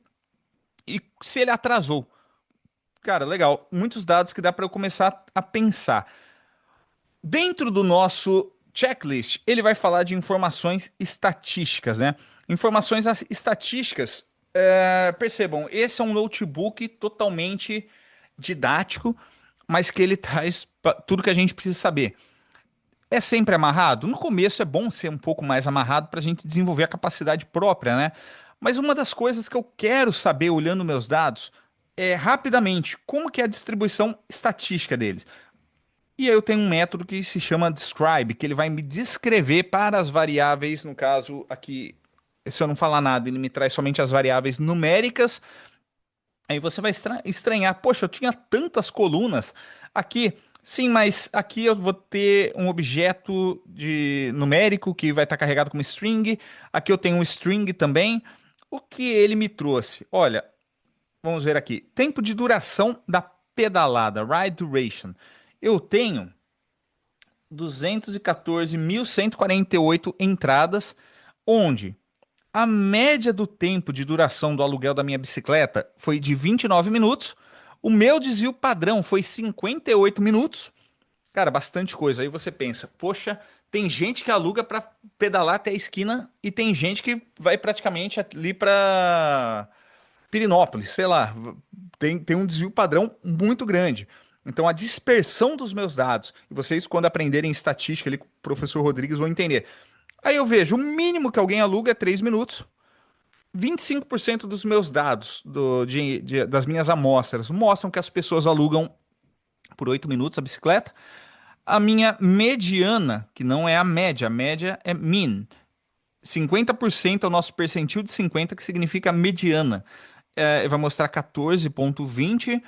e se ele atrasou. Cara, legal. Muitos dados que dá para eu começar a pensar. Dentro do nosso checklist, ele vai falar de informações estatísticas, né? Informações estatísticas, percebam, esse é um notebook totalmente didático, mas que ele traz tudo que a gente precisa saber. É sempre amarrado? No começo é bom ser um pouco mais amarrado para a gente desenvolver a capacidade própria, né? Mas uma das coisas que eu quero saber olhando meus dados é rapidamente como que é a distribuição estatística deles. E aí eu tenho um método que se chama describe, que ele vai me descrever para as variáveis, no caso aqui, se eu não falar nada, ele me traz somente as variáveis numéricas. Aí você vai estranhar, poxa, eu tinha tantas colunas aqui. Sim, mas aqui eu vou ter um objeto de numérico que vai estar carregado como string. Aqui eu tenho um string também. O que ele me trouxe? Olha, vamos ver aqui. Tempo de duração da pedalada, ride duration. Eu tenho 214.148 entradas, onde a média do tempo de duração do aluguel da minha bicicleta foi de 29 minutos. O meu desvio padrão foi 58 minutos. Cara, bastante coisa. Aí você pensa, poxa, tem gente que aluga para pedalar até a esquina e tem gente que vai praticamente ali para Pirinópolis, sei lá. Tem um desvio padrão muito grande. Então, a dispersão dos meus dados, e vocês, quando aprenderem estatística ali com o professor Rodrigues, vão entender. Aí eu vejo, o mínimo que alguém aluga é 3 minutos. 25% dos meus dados, das minhas amostras, mostram que as pessoas alugam por 8 minutos a bicicleta. A minha mediana, que não é a média é mean. 50% é o nosso percentil de 50, que significa mediana. Vai mostrar 14,20.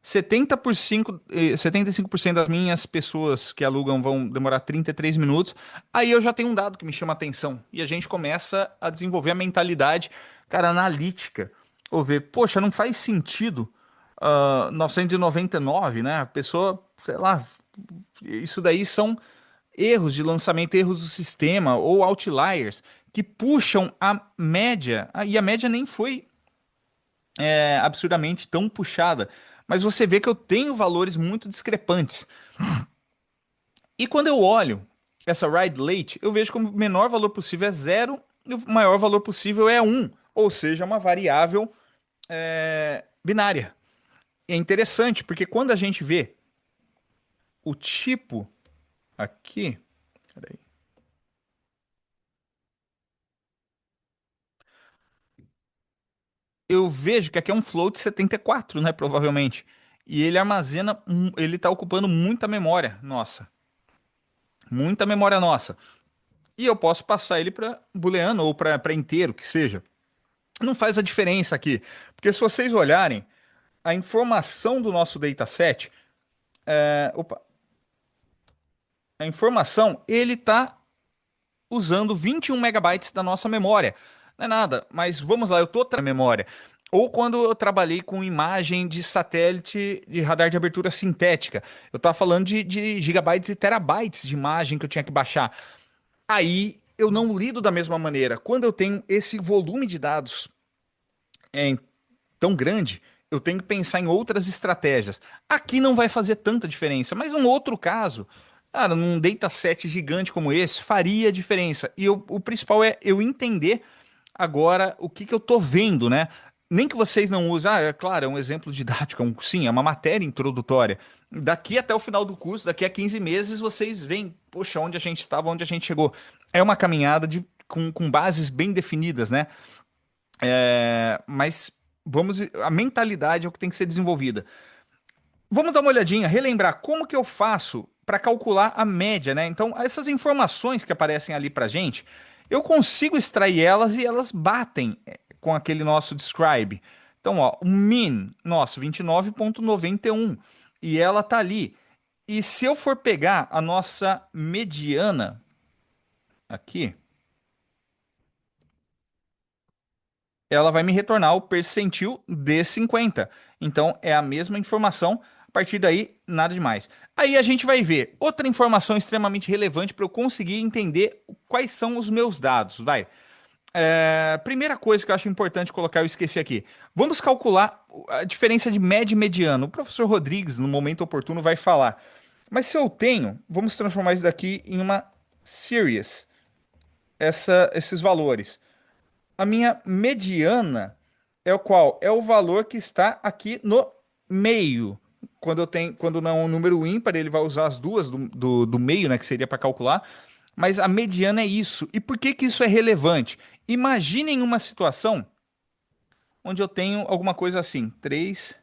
75% das minhas pessoas que alugam vão demorar 33 minutos. Aí eu já tenho um dado que me chama a atenção. E a gente começa a desenvolver a mentalidade, cara, analítica. Ou ver, poxa, não faz sentido 999, né? A pessoa, sei lá, isso daí são erros de lançamento, erros do sistema ou outliers que puxam a média. E a média nem foi absurdamente tão puxada. Mas você vê que eu tenho valores muito discrepantes. E quando eu olho essa ride late, eu vejo que o menor valor possível é zero e o maior valor possível é um. Ou seja, uma variável binária. é interessante, porque quando a gente vê o tipo aqui, peraí, eu vejo que aqui é um float 74, né, provavelmente. E ele armazena, ele tá ocupando muita memória nossa, muita memória nossa. E eu posso passar ele para booleano ou para inteiro, que seja. Não faz a diferença aqui, porque se vocês olharem a informação do nosso dataset, opa, a informação, ele está usando 21 megabytes da nossa memória. Não é nada, mas vamos lá, eu estou na memória. Ou quando eu trabalhei com imagem de satélite de radar de abertura sintética, eu estava falando de gigabytes e terabytes de imagem que eu tinha que baixar. Aí eu não lido da mesma maneira. Quando eu tenho esse volume de dados é, tão grande, eu tenho que pensar em outras estratégias. Aqui não vai fazer tanta diferença, mas um outro caso, cara, num dataset gigante como esse, faria diferença. E o principal é eu entender agora o que eu tô vendo, né? Nem que vocês não usem, é claro, é um exemplo didático, sim, é uma matéria introdutória. Daqui até o final do curso, daqui a 15 meses, vocês veem, poxa, onde a gente estava, onde a gente chegou. É uma caminhada com bases bem definidas, né? Mas a mentalidade é o que tem que ser desenvolvida. Vamos dar uma olhadinha, relembrar como que eu faço para calcular a média, né? Então, essas informações que aparecem ali para gente, eu consigo extrair elas e elas batem com aquele nosso describe. Então, ó, o min nosso 29,91 e ela tá ali. E se eu for pegar a nossa mediana aqui, ela vai me retornar o percentil de 50. Então é a mesma informação. A partir daí, nada demais. Aí a gente vai ver outra informação extremamente relevante para eu conseguir entender quais são os meus dados. Vai. Primeira coisa que eu acho importante colocar, eu esqueci aqui. Vamos calcular a diferença de média e mediano. O professor Rodrigues, no momento oportuno, vai falar. Mas se eu tenho, vamos transformar isso daqui em uma series, esses valores. A minha mediana é o qual? É o valor que está aqui no meio. Quando não é um número ímpar, ele vai usar as duas do meio, né, que seria para calcular. Mas a mediana é isso. E por que que isso é relevante? Imaginem uma situação onde eu tenho alguma coisa assim, 3,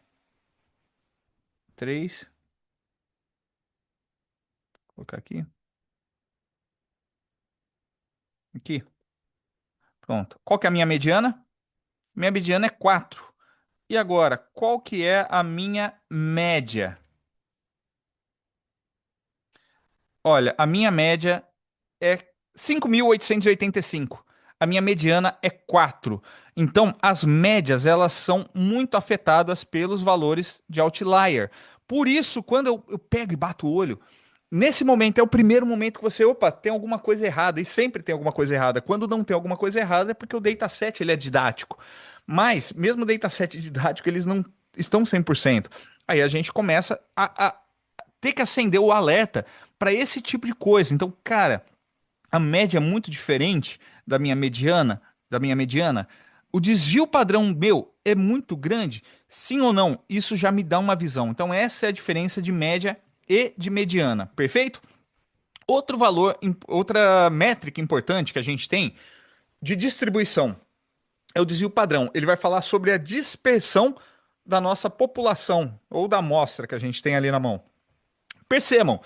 vou colocar aqui, pronto. Qual que é a minha mediana? Minha mediana é 4. E agora, qual que é a minha média? Olha, a minha média é 5.885. A minha mediana é 4. Então, as médias, elas são muito afetadas pelos valores de outlier. Por isso, quando eu pego e bato o olho, nesse momento é o primeiro momento que você, opa, tem alguma coisa errada. E sempre tem alguma coisa errada. Quando não tem alguma coisa errada é porque o dataset ele é didático. Mas, mesmo o dataset didático, eles não estão 100%. Aí a gente começa a ter que acender o alerta para esse tipo de coisa. Então, cara, a média é muito diferente da minha mediana. O desvio padrão meu é muito grande? Sim ou não? Isso já me dá uma visão. Então, essa é a diferença de média e de mediana. Perfeito? Outro valor, outra métrica importante que a gente tem de distribuição é o desvio padrão. Ele vai falar sobre a dispersão da nossa população ou da amostra que a gente tem ali na mão. Percebam,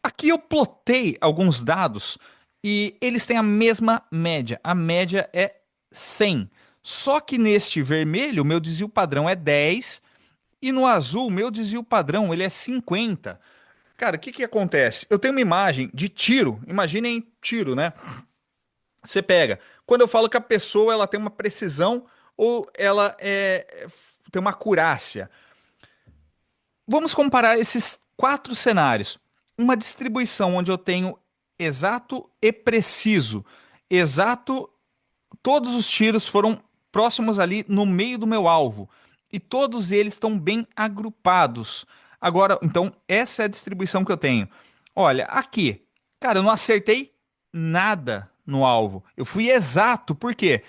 aqui eu plotei alguns dados e eles têm a mesma média. A média é 100. Só que neste vermelho, o meu desvio padrão é 10 e no azul, o meu desvio padrão ele é 50. Cara, o que que acontece? Eu tenho uma imagem de tiro. Imaginem tiro, né? Você pega. Quando eu falo que a pessoa ela tem uma precisão ou ela tem uma acurácia. Vamos comparar esses quatro cenários. Uma distribuição onde eu tenho exato e preciso. Exato, todos os tiros foram próximos ali no meio do meu alvo. E todos eles estão bem agrupados. Agora, então, essa é a distribuição que eu tenho. Olha, aqui, cara, eu não acertei nada no alvo. Eu fui exato, por quê?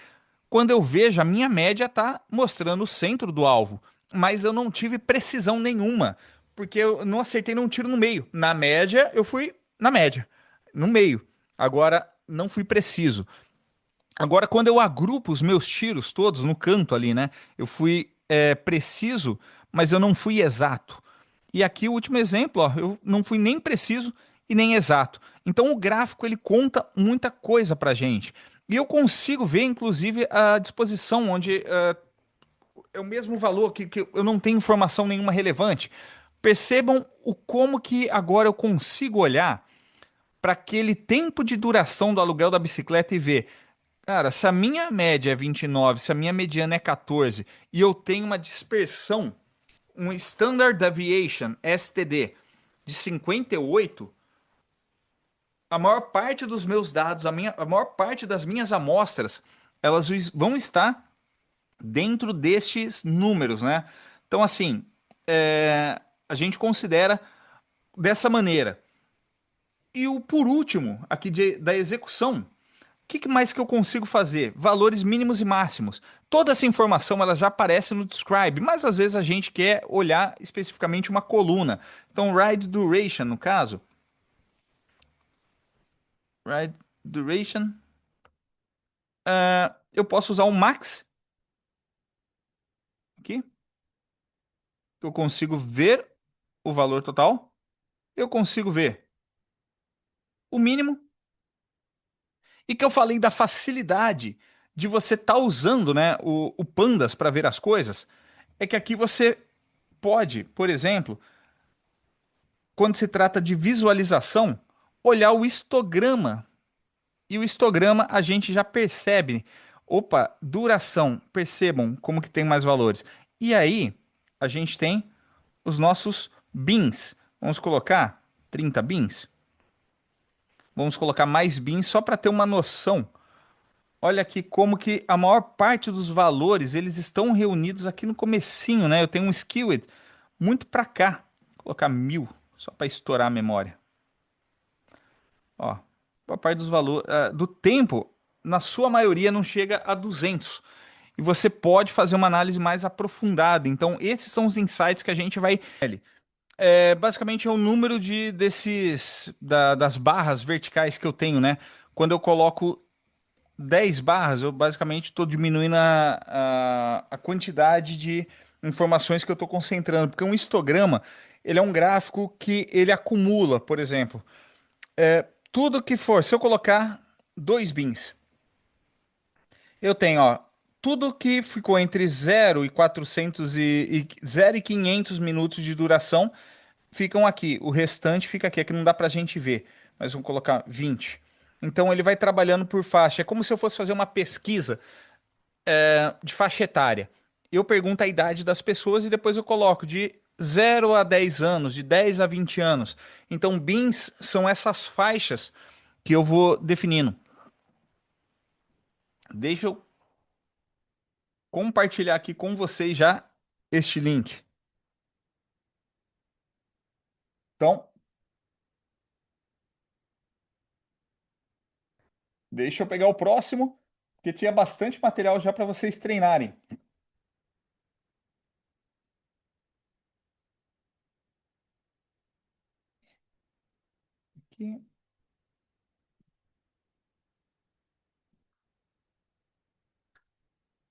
Quando eu vejo, a minha média está mostrando o centro do alvo. mas eu não tive precisão nenhuma, porque eu não acertei nenhum tiro no meio. Na média, eu fui na média, no meio. Agora, não fui preciso. Agora, quando eu agrupo os meus tiros todos no canto ali, né? Eu fui preciso, mas eu não fui exato. E aqui o último exemplo, ó, eu não fui nem preciso e nem exato. Então o gráfico ele conta muita coisa pra gente. E eu consigo ver, inclusive, a disposição onde é o mesmo valor que eu não tenho informação nenhuma relevante. Percebam o como que agora eu consigo olhar para aquele tempo de duração do aluguel da bicicleta e ver, cara, se a minha média é 29, se a minha mediana é 14 e eu tenho uma dispersão, um Standard Deviation, STD, de 58, a maior parte dos meus dados, a maior parte das minhas amostras, elas vão estar dentro destes números, né? Então, assim, a gente considera dessa maneira. E o por último, aqui da execução, o que mais que eu consigo fazer? Valores mínimos e máximos. Toda essa informação ela já aparece no Describe, mas às vezes a gente quer olhar especificamente uma coluna. Então, Ride Duration, no caso. Ride Duration. Eu posso usar o Max aqui. Eu consigo ver o valor total. Eu consigo ver o mínimo. E que eu falei da facilidade de você estar usando, né, o Pandas para ver as coisas. É que aqui você pode, por exemplo, quando se trata de visualização, olhar o histograma. E o histograma a gente já percebe. Opa, duração, percebam como que tem mais valores. E aí, a gente tem os nossos bins. Vamos colocar 30 bins. Vamos colocar mais bins só para ter uma noção. Olha aqui como que a maior parte dos valores, eles estão reunidos aqui no comecinho, né? Eu tenho um skewed muito para cá. Vou colocar 1000, só para estourar a memória. Ó, a parte dos valores, do tempo, na sua maioria, não chega a 200. E você pode fazer uma análise mais aprofundada. Então, esses são os insights que a gente vai. Basicamente, é o número das barras verticais que eu tenho, né? Quando eu coloco 10 barras, eu basicamente estou diminuindo a quantidade de informações que eu estou concentrando. Porque um histograma, ele é um gráfico que ele acumula, por exemplo. Tudo que for, se eu colocar dois bins, eu tenho, ó, tudo que ficou entre 0 e 400 e 0 e 500 minutos de duração ficam aqui. O restante fica aqui, é que não dá pra gente ver. Mas vamos colocar 20. Então ele vai trabalhando por faixa. É como se eu fosse fazer uma pesquisa de faixa etária. Eu pergunto a idade das pessoas e depois eu coloco de 0 a 10 anos, de 10 a 20 anos. Então, bins são essas faixas que eu vou definindo. Deixa eu compartilhar aqui com vocês já este link. Então, deixa eu pegar o próximo, que tinha bastante material já para vocês treinarem. Aqui.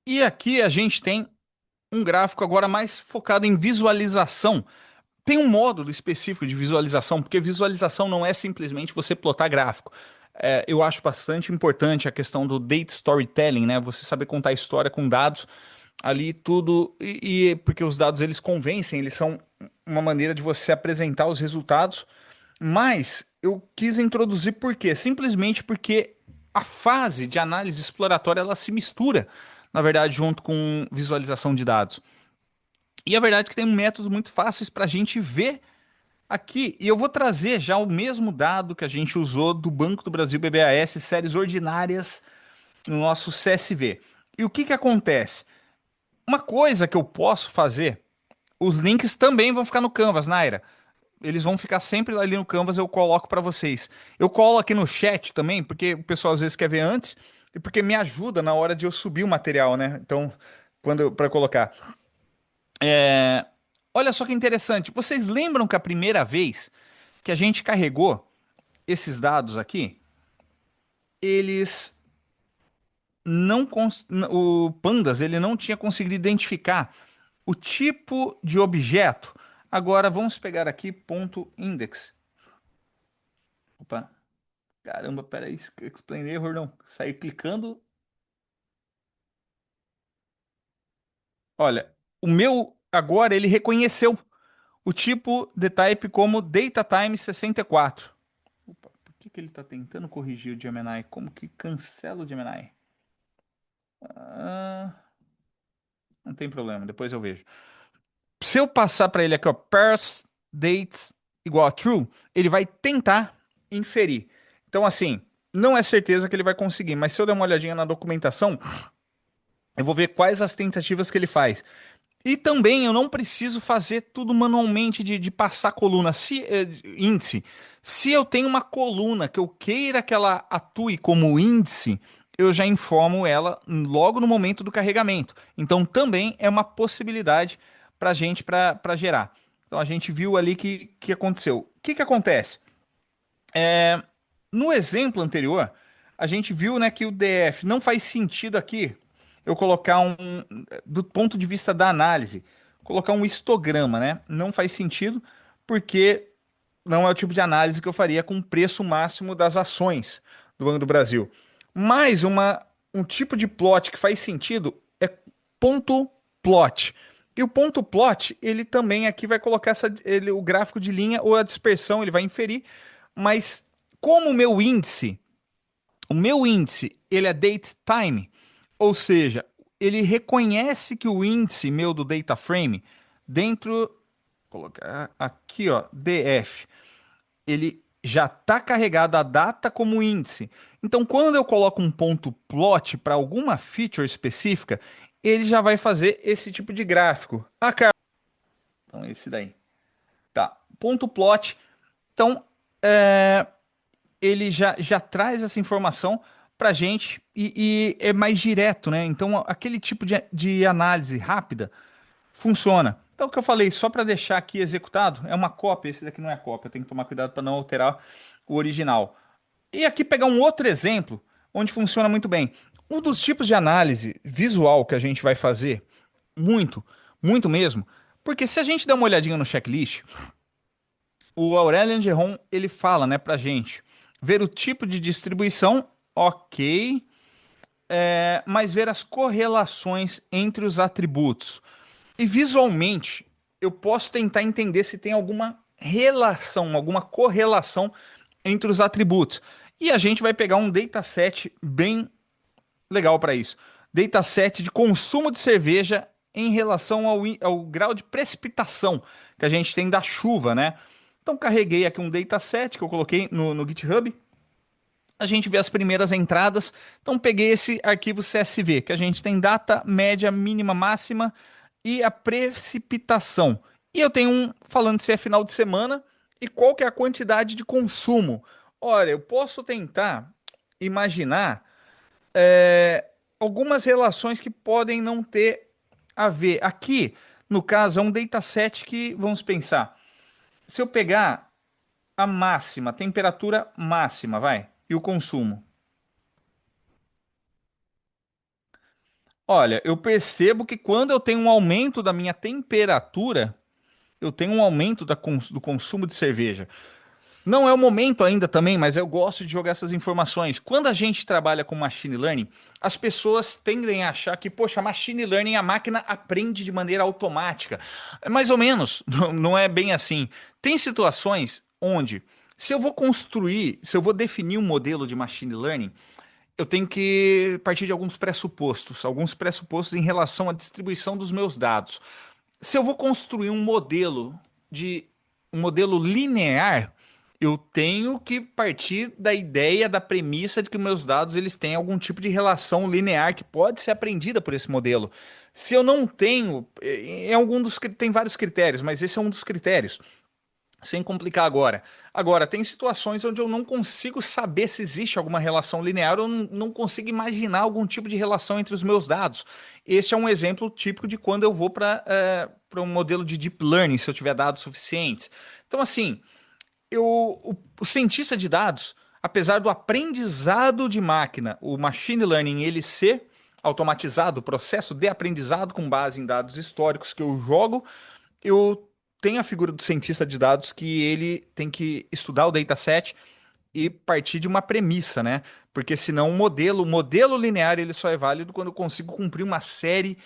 E aqui a gente tem um gráfico agora mais focado em visualização. Tem um módulo específico de visualização, porque visualização não é simplesmente você plotar gráfico. Eu acho bastante importante a questão do data storytelling, né? Você saber contar a história com dados ali tudo porque os dados eles convencem, eles são uma maneira de você apresentar os resultados. Mas eu quis introduzir por quê? Simplesmente porque a fase de análise exploratória ela se mistura, na verdade, junto com visualização de dados. E a verdade é que tem métodos muito fáceis para a gente ver aqui. E eu vou trazer já o mesmo dado que a gente usou do Banco do Brasil BBAS, séries ordinárias, no nosso CSV. E o que, que acontece? Uma coisa que eu posso fazer, os links também vão ficar no Canvas, Naira. Eles vão ficar sempre ali no Canvas, eu coloco para vocês. Eu colo aqui no chat também, porque o pessoal às vezes quer ver antes, e porque me ajuda na hora de eu subir o material, né? Então, quando para colocar. É, olha só que interessante. Vocês lembram que a primeira vez que a gente carregou esses dados aqui, eles o Pandas ele não tinha conseguido identificar o tipo de objeto. Agora vamos pegar aqui ponto index. Opa, caramba, peraí, explain error não. Saí clicando. Olha, o meu agora ele reconheceu o tipo de type como datatime 64. Opa, por que que ele está tentando corrigir o Gemini? Como que cancela o Gemini? Ah, não tem problema, depois eu vejo. Se eu passar para ele aqui, ó, parse dates igual a true, ele vai tentar inferir. Então, assim, não é certeza que ele vai conseguir, mas se eu der uma olhadinha na documentação, eu vou ver quais as tentativas que ele faz. E também eu não preciso fazer tudo manualmente de passar coluna, índice. Se eu tenho uma coluna que eu queira que ela atue como índice, eu já informo ela logo no momento do carregamento. Então também é uma possibilidade para a gente para gerar. Então a gente viu ali que aconteceu. O que acontece? No exemplo anterior, a gente viu, né, que o DF não faz sentido aqui eu colocar do ponto de vista da análise, colocar um histograma, né? Não faz sentido porque não é o tipo de análise que eu faria com o preço máximo das ações do Banco do Brasil. Mas um tipo de plot que faz sentido é ponto plot. E o ponto plot, ele também aqui vai colocar o gráfico de linha ou a dispersão, ele vai inferir, mas como o meu índice, ele é date time, ou seja, ele reconhece que o índice meu do data frame dentro, colocar aqui, ó, DF, ele já está carregado a data como índice. Então, quando eu coloco um ponto plot para alguma feature específica, ele já vai fazer esse tipo de gráfico. Ah, cara, então esse daí. Tá, ponto plot. Então, ele já traz essa informação para a gente e é mais direto, né? Então, aquele tipo de análise rápida funciona. Então, o que eu falei, só para deixar aqui executado, é uma cópia. Esse daqui não é cópia, eu tenho que tomar cuidado para não alterar o original. E aqui pegar um outro exemplo onde funciona muito bem. Um dos tipos de análise visual que a gente vai fazer, muito, muito mesmo, porque se a gente der uma olhadinha no checklist, o Aurélien Geron, ele fala, né, pra gente, ver o tipo de distribuição, ok, mas ver as correlações entre os atributos. E visualmente, eu posso tentar entender se tem alguma relação, alguma correlação entre os atributos. E a gente vai pegar um dataset bem legal para isso. Dataset de consumo de cerveja em relação ao grau de precipitação que a gente tem da chuva, né? Então carreguei aqui um dataset que eu coloquei no GitHub. A gente vê as primeiras entradas. Então peguei esse arquivo CSV, que a gente tem data, média, mínima, máxima e a precipitação. E eu tenho falando se é final de semana e qual que é a quantidade de consumo. Olha, eu posso tentar imaginar algumas relações que podem não ter a ver. Aqui, no caso, é um dataset que, vamos pensar, se eu pegar a máxima, a temperatura máxima, vai, e o consumo. Olha, eu percebo que quando eu tenho um aumento da minha temperatura, eu tenho um aumento do consumo de cerveja. Não é o momento ainda também, mas eu gosto de jogar essas informações. Quando a gente trabalha com machine learning, as pessoas tendem a achar que, poxa, machine learning, a máquina aprende de maneira automática. É mais ou menos, não é bem assim. Tem situações onde, se eu vou definir um modelo de machine learning, eu tenho que partir de alguns pressupostos em relação à distribuição dos meus dados. Se eu vou construir de um modelo linear, eu tenho que partir da ideia, da premissa de que meus dados eles têm algum tipo de relação linear que pode ser aprendida por esse modelo. Se eu não tenho, tem vários critérios, mas esse é um dos critérios. Sem complicar agora. Agora, tem situações onde eu não consigo saber se existe alguma relação linear, ou não consigo imaginar algum tipo de relação entre os meus dados. Este é um exemplo típico de quando eu vou para um modelo de deep learning, se eu tiver dados suficientes. Então, assim, o cientista de dados, apesar do aprendizado de máquina, o machine learning, ele ser automatizado, o processo de aprendizado com base em dados históricos que eu jogo, eu tenho a figura do cientista de dados que ele tem que estudar o dataset e partir de uma premissa, né? Porque senão o modelo linear, ele só é válido quando eu consigo cumprir uma série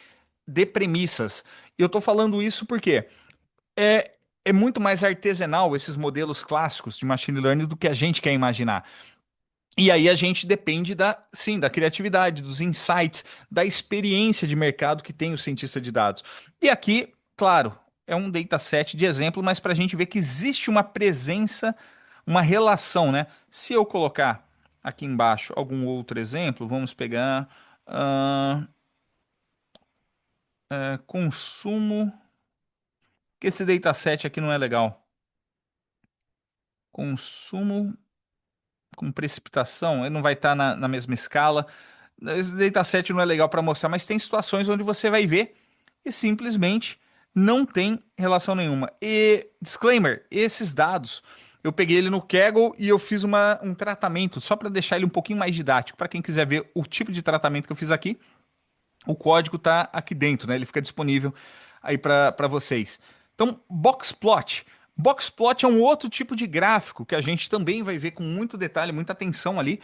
de premissas. E eu tô falando isso porque é muito mais artesanal esses modelos clássicos de machine learning do que a gente quer imaginar. E aí a gente depende sim, da criatividade, dos insights, da experiência de mercado que tem o cientista de dados. E aqui, claro, é um dataset de exemplo, mas para a gente ver que existe uma presença, uma relação, né? Se eu colocar aqui embaixo algum outro exemplo, vamos pegar consumo, que esse dataset aqui não é legal. Consumo com precipitação, ele não vai estar na mesma escala. Esse dataset não é legal para mostrar, mas tem situações onde você vai ver e simplesmente não tem relação nenhuma. E, disclaimer, esses dados, eu peguei ele no Kaggle e eu fiz um tratamento, só para deixar ele um pouquinho mais didático, para quem quiser ver o tipo de tratamento que eu fiz aqui, o código está aqui dentro, né? Ele fica disponível aí para vocês. Então, Boxplot. Boxplot é um outro tipo de gráfico que a gente também vai ver com muito detalhe, muita atenção ali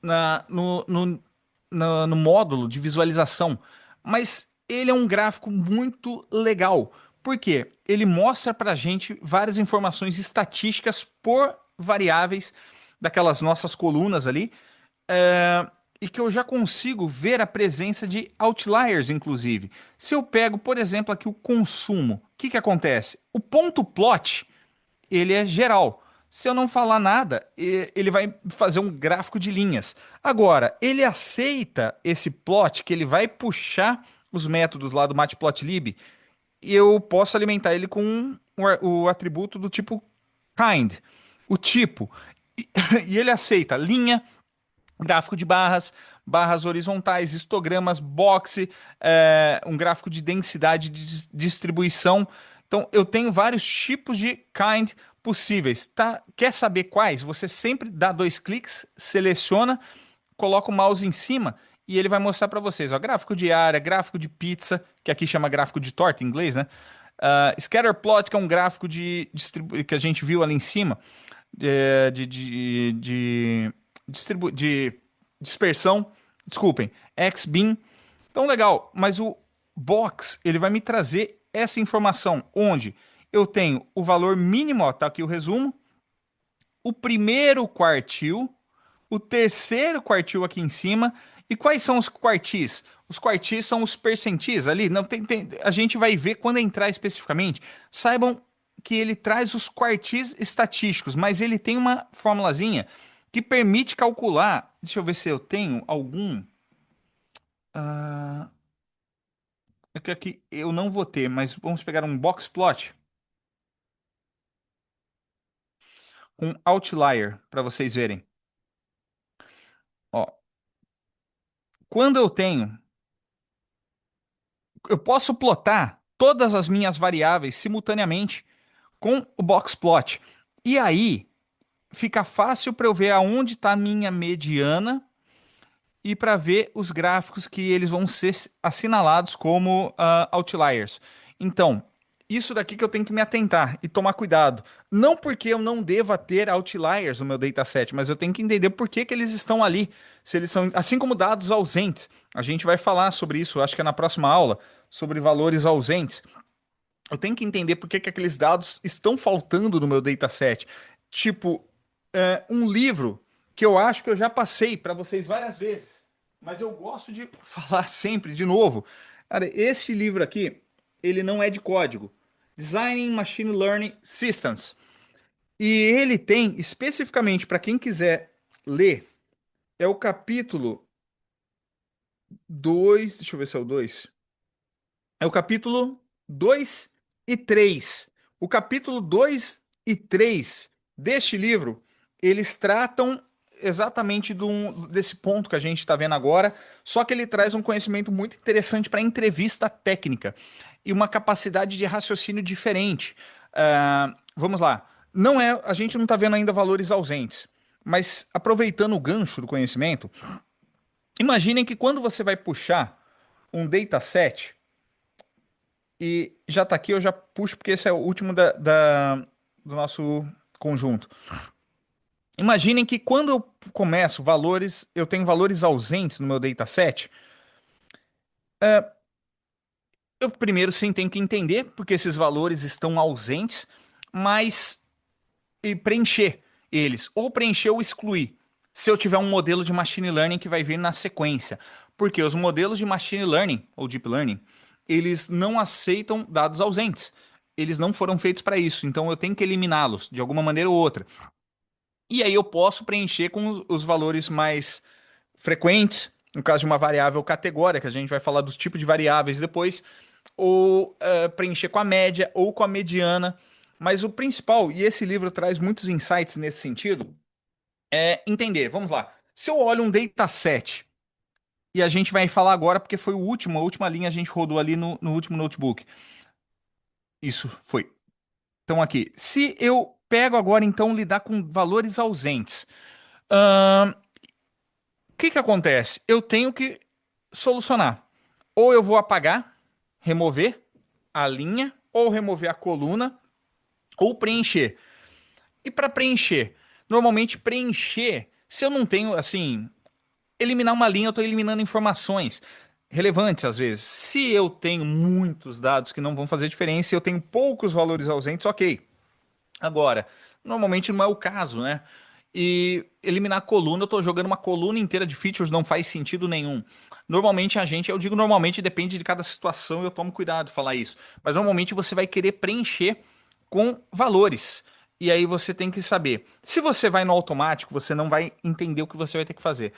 na, no, no, no módulo de visualização. Mas ele é um gráfico muito legal. Por quê? Ele mostra para a gente várias informações estatísticas por variáveis daquelas nossas colunas ali, e que eu já consigo ver a presença de outliers, inclusive. Se eu pego, por exemplo, aqui o consumo, o que, que acontece? O ponto plot, ele é geral. Se eu não falar nada, ele vai fazer um gráfico de linhas. Agora, ele aceita esse plot, que ele vai puxar os métodos lá do Matplotlib, e eu posso alimentar ele com o atributo do tipo kind, o tipo. E, e ele aceita linha, gráfico de barras, barras horizontais, histogramas, boxe, um gráfico de densidade de distribuição. Então, eu tenho vários tipos de kind possíveis. Tá? Quer saber quais? Você sempre dá dois cliques, seleciona, coloca o mouse em cima e ele vai mostrar para vocês. Ó, gráfico de área, gráfico de pizza, que aqui chama gráfico de torta em inglês, né? Scatterplot, que é um gráfico que a gente viu ali em cima, de dispersão, desculpem, Xbeam. Então, legal, mas o box, ele vai me trazer essa informação, onde eu tenho o valor mínimo, ó, tá aqui o resumo, o primeiro quartil, o terceiro quartil aqui em cima. E quais são os quartis? Os quartis são os percentis ali. Não a gente vai ver quando entrar especificamente. Saibam que ele traz os quartis estatísticos, mas ele tem uma formulazinha que permite calcular. Deixa eu ver se eu tenho algum. É que aqui eu não vou ter, mas vamos pegar um box plot com outlier para vocês verem. Ó, quando eu posso plotar todas as minhas variáveis simultaneamente com o box plot. E aí fica fácil para eu ver aonde está a minha mediana e para ver os gráficos que eles vão ser assinalados como outliers. Então, isso daqui que eu tenho que me atentar e tomar cuidado. Não porque eu não deva ter outliers no meu dataset, mas eu tenho que entender por que, que eles estão ali. Se eles são, assim como dados ausentes. A gente vai falar sobre isso, acho que é na próxima aula, sobre valores ausentes. Eu tenho que entender por que, que aqueles dados estão faltando no meu dataset. Tipo, um livro que eu acho que eu já passei para vocês várias vezes, mas eu gosto de falar sempre de novo. Cara, esse livro aqui, ele não é de código. Designing Machine Learning Systems. E ele tem, especificamente para quem quiser ler, é o capítulo 2. Deixa eu ver se é o 2. É o capítulo 2 e 3. O capítulo 2 e 3 deste livro, eles tratam exatamente desse ponto que a gente está vendo agora, só que ele traz um conhecimento muito interessante para entrevista técnica e uma capacidade de raciocínio diferente. Vamos lá. Não é, a gente não está vendo ainda valores ausentes, mas aproveitando o gancho do conhecimento, imaginem que quando você vai puxar um dataset, e já está aqui, eu já puxo porque esse é o último do nosso conjunto. Imaginem que quando eu começo valores, eu tenho valores ausentes no meu dataset. Eu primeiro sim tenho que entender porque esses valores estão ausentes, mas e preencher eles, ou preencher ou excluir, se eu tiver um modelo de machine learning que vai vir na sequência. Porque os modelos de machine learning ou deep learning, eles não aceitam dados ausentes. Eles não foram feitos para isso, então eu tenho que eliminá-los de alguma maneira ou outra. E aí eu posso preencher com os valores mais frequentes, no caso de uma variável categórica, a gente vai falar dos tipos de variáveis depois, ou preencher com a média ou com a mediana. Mas o principal, e esse livro traz muitos insights nesse sentido, é entender. Vamos lá. Se eu olho um dataset, e a gente vai falar agora porque foi a última linha a gente rodou ali no último notebook. Isso foi. Então aqui, se eu pego agora então lidar com valores ausentes, o que que acontece? Eu tenho que solucionar. Ou eu vou apagar, remover a linha, ou remover a coluna, ou preencher. E para preencher, normalmente preencher, se eu não tenho, assim, eliminar uma linha, eu estou eliminando informações relevantes às vezes. Se eu tenho muitos dados que não vão fazer diferença e eu tenho poucos valores ausentes, ok. Agora, normalmente não é o caso, né? E eliminar a coluna, eu estou jogando uma coluna inteira de features, não faz sentido nenhum. Normalmente a gente, eu digo normalmente, depende de cada situação, eu tomo cuidado de falar isso. Mas normalmente você vai querer preencher com valores. E aí você tem que saber. Se você vai no automático, você não vai entender o que você vai ter que fazer.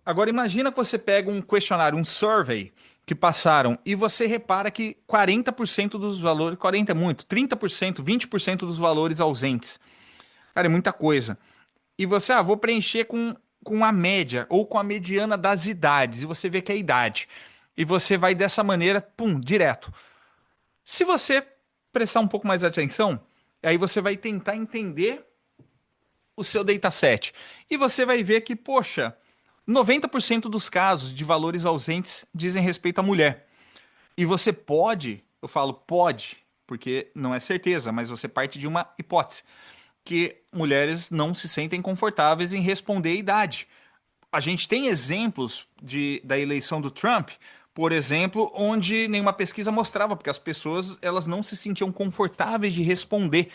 Agora imagina que você pega um questionário, um survey que passaram e você repara que 40% dos valores, 40 é muito, 30%, 20% dos valores ausentes. Cara, é muita coisa. E você, vou preencher com a média ou com a mediana das idades. E você vê que é a idade. E você vai dessa maneira, pum, direto. Se você prestar um pouco mais atenção, aí você vai tentar entender o seu dataset. E você vai ver que, poxa, 90% dos casos de valores ausentes dizem respeito à mulher. E você pode, eu falo pode, porque não é certeza, mas você parte de uma hipótese, que mulheres não se sentem confortáveis em responder a idade. A gente tem exemplos da eleição do Trump, por exemplo, onde nenhuma pesquisa mostrava, porque as pessoas elas não se sentiam confortáveis de responder.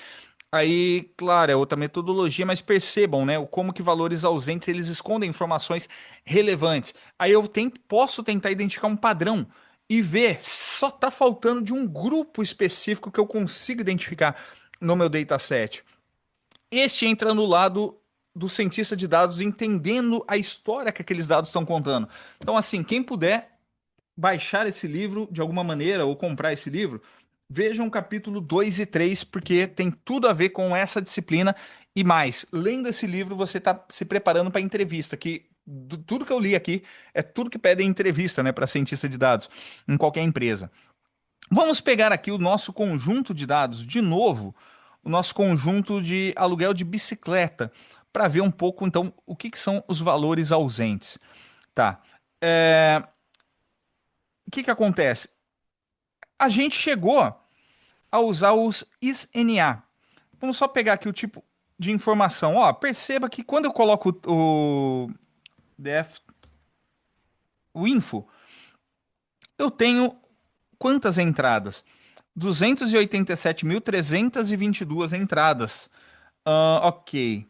Aí, claro, é outra metodologia, mas percebam, né, como que valores ausentes eles escondem informações relevantes. Aí eu posso tentar identificar um padrão e ver, só está faltando de um grupo específico que eu consigo identificar no meu dataset. Este entra no lado do cientista de dados entendendo a história que aqueles dados estão contando. Então, assim, quem puder baixar esse livro de alguma maneira ou comprar esse livro, vejam o capítulo 2 e 3 porque tem tudo a ver com essa disciplina e mais. Lendo esse livro, você está se preparando para a entrevista, que tudo que eu li aqui é tudo que pedem entrevista, né, para cientista de dados em qualquer empresa. Vamos pegar aqui o nosso conjunto de dados, de novo, o nosso conjunto de aluguel de bicicleta, para ver um pouco, então, o que são os valores ausentes. Tá. O que acontece? A gente chegou a usar os ISNA. Vamos só pegar aqui o tipo de informação. Ó, perceba que quando eu coloco o def, o info, eu tenho quantas entradas? 287.322 entradas. Ok.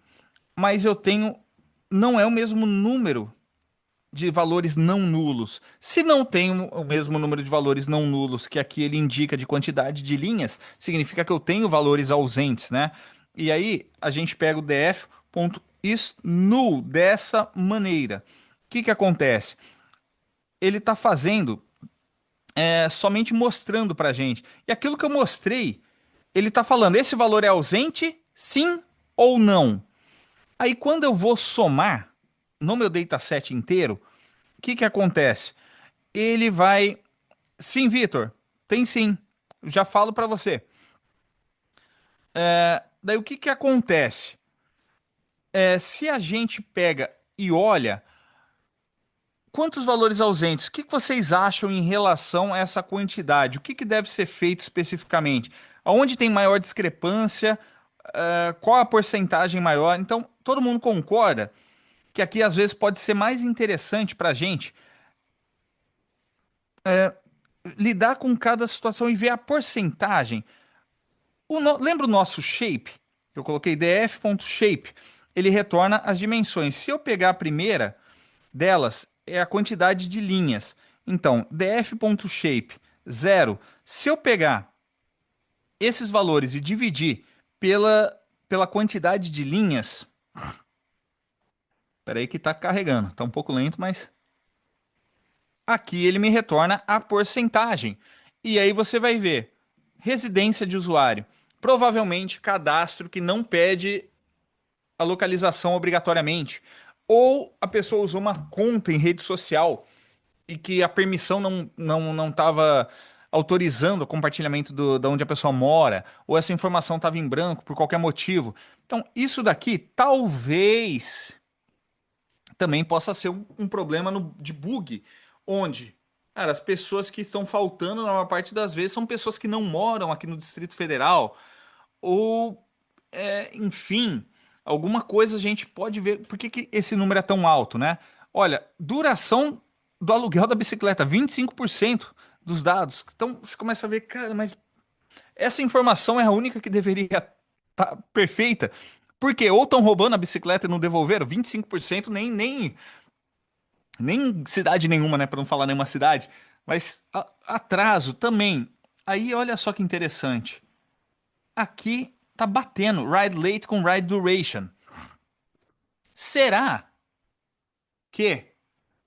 Mas eu tenho. Não é o mesmo número de valores não nulos. Se não tem o mesmo número de valores não nulos que aqui ele indica de quantidade de linhas, significa que eu tenho valores ausentes, né? E aí a gente pega o df.isNull dessa maneira. O que que acontece? Ele está fazendo somente mostrando para a gente. E aquilo que eu mostrei, ele está falando, esse valor é ausente Sim ou não? Aí quando eu vou somar no meu dataset inteiro, o que que acontece? Ele vai. Sim, Vitor, tem sim. Já falo para você. Daí o que que acontece? Se a gente pega e olha quantos valores ausentes, o que que vocês acham em relação a essa quantidade? O que que deve ser feito especificamente? Aonde tem maior discrepância? Qual a porcentagem maior? Então, todo mundo concorda que aqui às vezes pode ser mais interessante para a gente lidar com cada situação e ver a porcentagem. Lembra o nosso shape? Eu coloquei df.shape. Ele retorna as dimensões. Se eu pegar a primeira delas, é a quantidade de linhas. Então, df.shape 0. Se eu pegar esses valores e dividir pela quantidade de linhas. Espera aí que está carregando. Está um pouco lento, mas aqui ele me retorna a porcentagem. E aí você vai ver residência de usuário. Provavelmente cadastro que não pede a localização obrigatoriamente. Ou a pessoa usou uma conta em rede social e que a permissão não estava autorizando o compartilhamento da onde a pessoa mora, ou essa informação estava em branco por qualquer motivo. Então, isso daqui talvez também possa ser um problema de bug, onde, cara, as pessoas que estão faltando, na maior parte das vezes, são pessoas que não moram aqui no Distrito Federal, ou, enfim, alguma coisa a gente pode ver. Por que que esse número é tão alto, né? Olha, duração do aluguel da bicicleta, 25% dos dados. Então você começa a ver, cara, mas essa informação é a única que deveria estar perfeita. Porque ou estão roubando a bicicleta e não devolveram, 25% nem cidade nenhuma, né? Para não falar nenhuma cidade. Mas atraso também. Aí olha só que interessante. Aqui tá batendo ride late com ride duration. Será que,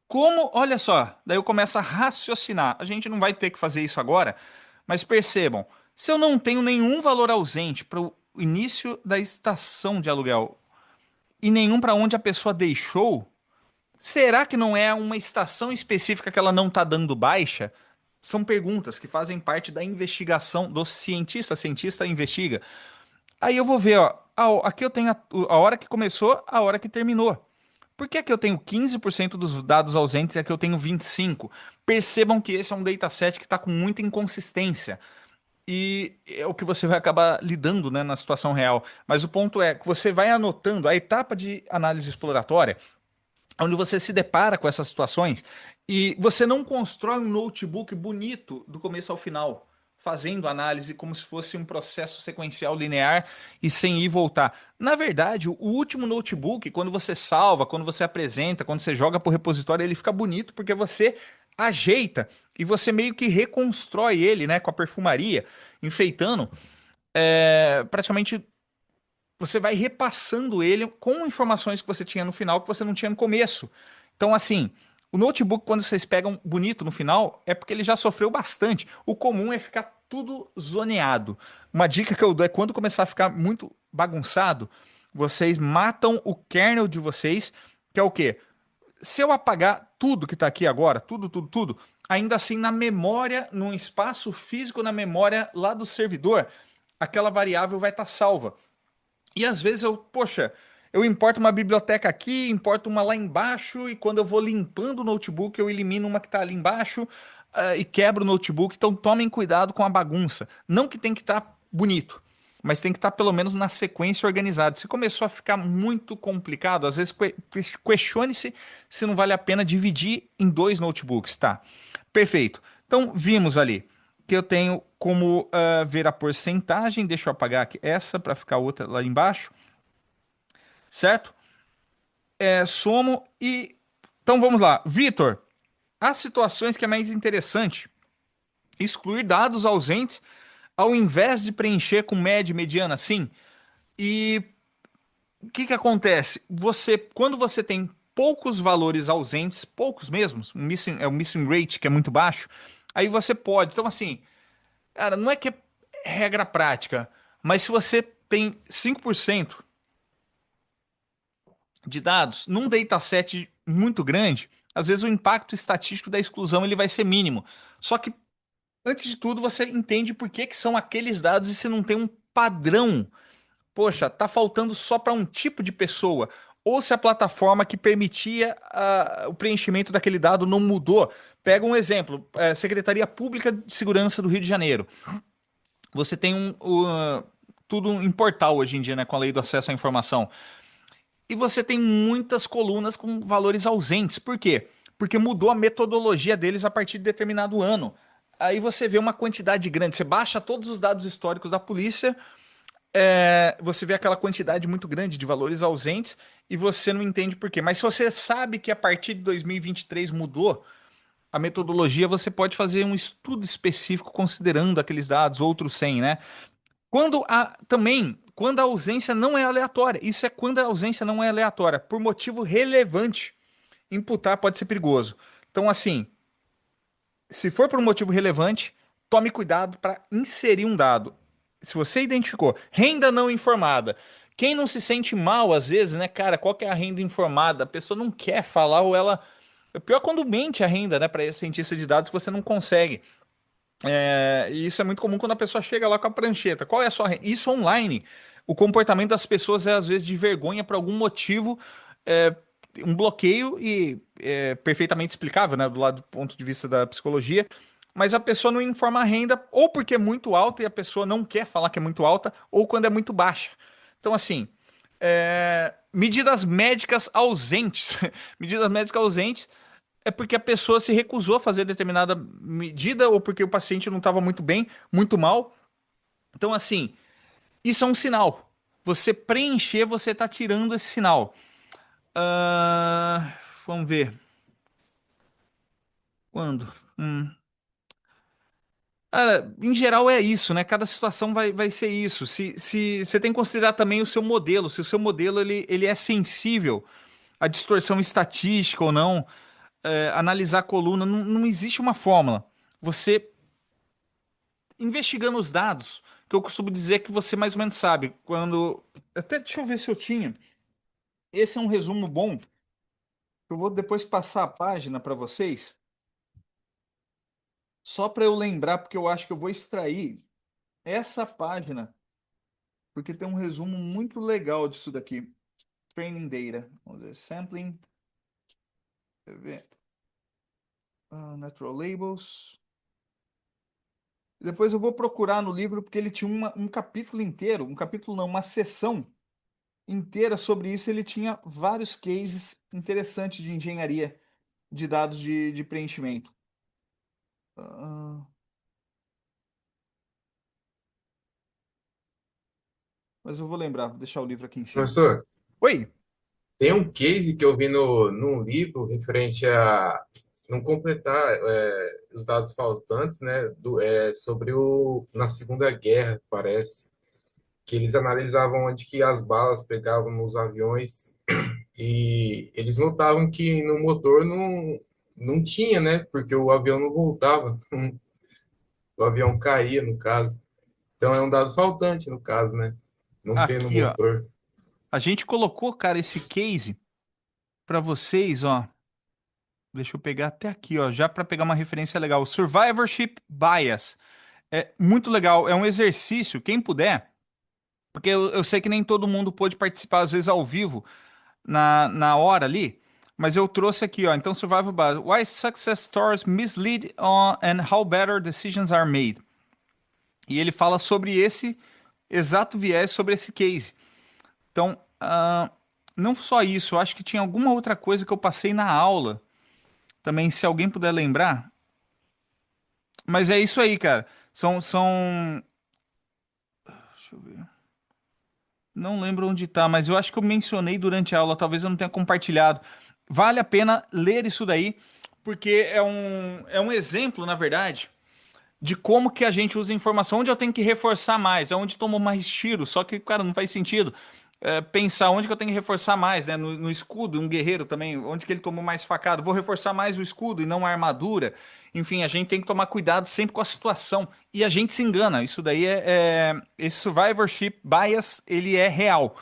como, olha só, daí eu começo a raciocinar. A gente não vai ter que fazer isso agora, mas percebam, se eu não tenho nenhum valor ausente para o início da estação de aluguel e nenhum para onde a pessoa deixou, será que não é uma estação específica que ela não está dando baixa? São perguntas que fazem parte da investigação do cientista. Cientista investiga. Aí eu vou ver, ó, aqui eu tenho a hora que começou, a hora que terminou. Por que aqui eu tenho 15% dos dados ausentes e aqui eu tenho 25%? Percebam que esse é um dataset que está com muita inconsistência. E é o que você vai acabar lidando, né, na situação real. Mas o ponto é que você vai anotando a etapa de análise exploratória, onde você se depara com essas situações e você não constrói um notebook bonito do começo ao final, fazendo análise como se fosse um processo sequencial linear e sem ir e voltar. Na verdade, o último notebook, quando você salva, quando você apresenta, quando você joga para o repositório, ele fica bonito porque você ajeita e você meio que reconstrói ele, né, com a perfumaria, enfeitando praticamente você vai repassando ele com informações que você tinha no final que você não tinha no começo. Então, assim, o notebook, quando vocês pegam bonito no final, é porque ele já sofreu bastante. O comum é ficar tudo zoneado. Uma dica que eu dou é quando começar a ficar muito bagunçado, vocês matam o kernel de vocês, que é o quê? Se eu apagar tudo que está aqui agora, tudo, ainda assim na memória, num espaço físico na memória lá do servidor, aquela variável vai estar salva. E às vezes poxa, eu importo uma biblioteca aqui, importo uma lá embaixo, e quando eu vou limpando o notebook, eu elimino uma que está ali embaixo, e quebro o notebook. Então tomem cuidado com a bagunça. Não que tem que estar bonito, mas tem que estar pelo menos na sequência organizada. Se começou a ficar muito complicado, às vezes questione-se se não vale a pena dividir em dois notebooks, tá? Perfeito. Então vimos ali que eu tenho como ver a porcentagem. Deixa eu apagar aqui essa para ficar outra lá embaixo, certo? Somo e. Então vamos lá. Vitor, as situações que é mais interessante excluir dados ausentes ao invés de preencher com média e mediana, sim. E o que que acontece? Quando você tem poucos valores ausentes, poucos mesmo, o missing rate que é muito baixo, aí você pode. Então, assim, cara, não é que é regra prática, mas se você tem 5% de dados, num dataset muito grande, às vezes o impacto estatístico da exclusão ele vai ser mínimo. Só que, antes de tudo, você entende por que, que são aqueles dados e se não tem um padrão. Poxa, tá faltando só para um tipo de pessoa. Ou se a plataforma que permitia o preenchimento daquele dado não mudou. Pega um exemplo, Secretaria Pública de Segurança do Rio de Janeiro. Você tem tudo em portal hoje em dia, né, com a lei do acesso à informação. E você tem muitas colunas com valores ausentes. Por quê? Porque mudou a metodologia deles a partir de determinado ano. Aí você vê uma quantidade grande. Você baixa todos os dados históricos da polícia, você vê aquela quantidade muito grande de valores ausentes e você não entende por quê. Mas se você sabe que a partir de 2023 mudou a metodologia, você pode fazer um estudo específico considerando aqueles dados, outros sem, né? Quando a ausência não é aleatória. Isso é quando a ausência não é aleatória. Por motivo relevante, imputar pode ser perigoso. Então, assim, se for por um motivo relevante, tome cuidado para inserir um dado. Se você identificou renda não informada, quem não se sente mal às vezes, né, cara? Qual que é a renda informada? A pessoa não quer falar ou ela. É pior quando mente a renda, né, para esse cientista de dados que você não consegue. E isso é muito comum quando a pessoa chega lá com a prancheta. Qual é a sua renda? Isso online. O comportamento das pessoas é às vezes de vergonha por algum motivo, é, um bloqueio e perfeitamente explicável, né, do lado do ponto de vista da psicologia. Mas a pessoa não informa a renda, ou porque é muito alta e a pessoa não quer falar que é muito alta, ou quando é muito baixa. Então, assim, medidas médicas ausentes. Medidas médicas ausentes é porque a pessoa se recusou a fazer determinada medida ou porque o paciente não estava muito bem, muito mal. Então, assim, isso é um sinal. Você preencher, você está tirando esse sinal. Ah, vamos ver. Quando? Cara, em geral é isso, né? Cada situação vai ser isso. Se você tem que considerar também o seu modelo, se o seu modelo ele é sensível à distorção estatística ou não, analisar a coluna, não existe uma fórmula. Você investigando os dados, que eu costumo dizer que você mais ou menos sabe. Quando. Até deixa eu ver se eu tinha. Esse é um resumo bom. Eu vou depois passar a página para vocês, só para eu lembrar, porque eu acho que eu vou extrair essa página, porque tem um resumo muito legal disso daqui. Training data. Vamos ver. Sampling. Deixa eu ver. Natural labels. Depois eu vou procurar no livro, porque ele tinha um capítulo inteiro, um capítulo não, uma seção inteira sobre isso. Ele tinha vários cases interessantes de engenharia de dados de preenchimento. Ah, mas eu vou lembrar, vou deixar o livro aqui em cima. Professor, Oi! tem um case que eu vi num livro referente a não completar os dados faltantes, né, sobre na Segunda Guerra, parece, que eles analisavam onde que as balas pegavam nos aviões e eles notavam que no motor não tinha, né, porque o avião não voltava, o avião caía, no caso. Então é um dado faltante, no caso, né, não ter no Aqui, ó. motor. A gente colocou, cara, esse case para vocês, ó. Deixa eu pegar até aqui, ó, já para pegar uma referência legal. Survivorship Bias. É muito legal, é um exercício, quem puder, porque eu sei que nem todo mundo pôde participar, às vezes ao vivo, na hora ali, mas eu trouxe aqui, ó. Então, Survival Bias. Why success stories mislead and how better decisions are made. E ele fala sobre esse exato viés, sobre esse case. Então, não só isso, eu acho que tinha alguma outra coisa que eu passei na aula também, se alguém puder lembrar. Mas é isso aí, cara. São. Deixa eu ver. Não lembro onde tá, mas eu acho que eu mencionei durante a aula, talvez eu não tenha compartilhado. Vale a pena ler isso daí, porque é um exemplo, na verdade, de como que a gente usa informação, onde eu tenho que reforçar mais, aonde tomo mais tiro, só que, cara, não faz sentido pensar onde que eu tenho que reforçar mais, né? No escudo, um guerreiro também, onde que ele tomou mais facada, vou reforçar mais o escudo e não a armadura. Enfim, a gente tem que tomar cuidado sempre com a situação. E a gente se engana. Isso daí esse survivorship bias, ele é real.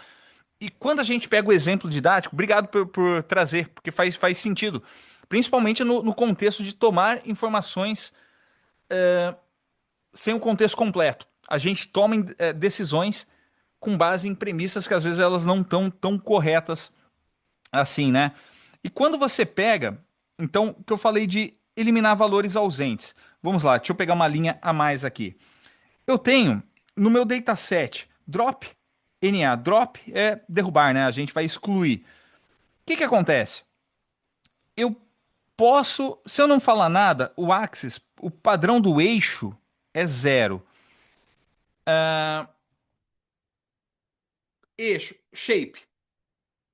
E quando a gente pega o exemplo didático, obrigado por trazer, porque faz sentido. Principalmente no contexto de tomar informações sem o contexto completo. A gente toma decisões com base em premissas que às vezes elas não estão tão corretas assim, né? E quando você pega, então, o que eu falei de eliminar valores ausentes. Vamos lá, deixa eu pegar uma linha a mais aqui. Eu tenho no meu dataset drop NA. Drop é derrubar, né? A gente vai excluir. O que que acontece? Eu posso, se eu não falar nada, o axis, o padrão do eixo é zero. Eixo, shape.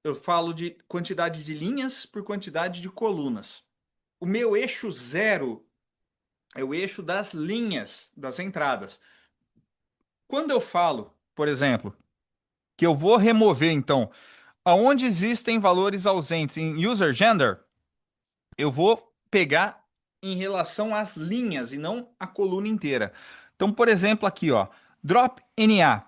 Eu falo de quantidade de linhas por quantidade de colunas. O meu eixo zero é o eixo das linhas das entradas. Quando eu falo, por exemplo, que eu vou remover, então, aonde existem valores ausentes em user gender, eu vou pegar em relação às linhas e não a coluna inteira. Então, por exemplo, aqui, ó, drop NA.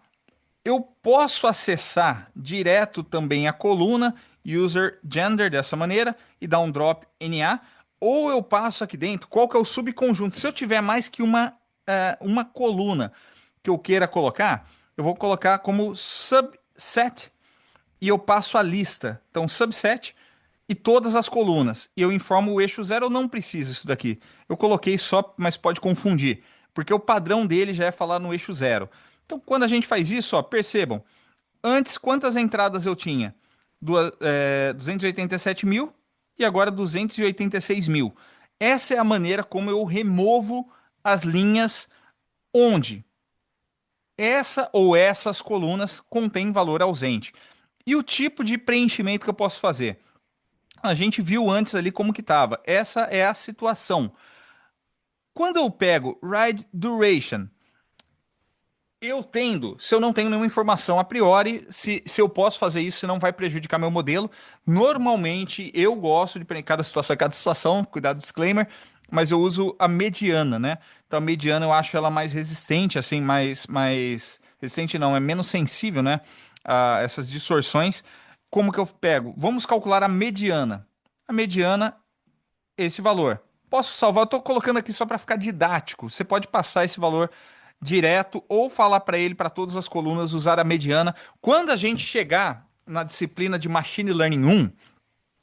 Eu posso acessar direto também a coluna user gender dessa maneira e dar um drop NA, ou eu passo aqui dentro, qual que é o subconjunto? Se eu tiver mais que uma coluna que eu queira colocar, eu vou colocar como subset e eu passo a lista. Então, subset e todas as colunas. E eu informo o eixo zero, eu não preciso isso daqui. Eu coloquei só, mas pode confundir, porque o padrão dele já é falar no eixo zero. Então, quando a gente faz isso, ó, percebam, antes quantas entradas eu tinha? 287 mil e agora 286 mil. Essa é a maneira como eu removo as linhas onde essa ou essas colunas contêm valor ausente. E o tipo de preenchimento que eu posso fazer? A gente viu antes ali como que estava. Essa é a situação. Quando eu pego ride duration, eu tendo, se eu não tenho nenhuma informação a priori, se eu posso fazer isso, se não vai prejudicar meu modelo. Normalmente eu gosto de cada situação, cuidado disclaimer, mas eu uso a mediana, né? Então a mediana eu acho ela mais resistente, assim, mais resistente não, é menos sensível, né? A essas distorções. Como que eu pego? Vamos calcular a mediana. A mediana, esse valor. Posso salvar? Eu estou colocando aqui só para ficar didático. Você pode passar esse valor direto ou falar para ele, para todas as colunas, usar a mediana. Quando a gente chegar na disciplina de Machine Learning 1,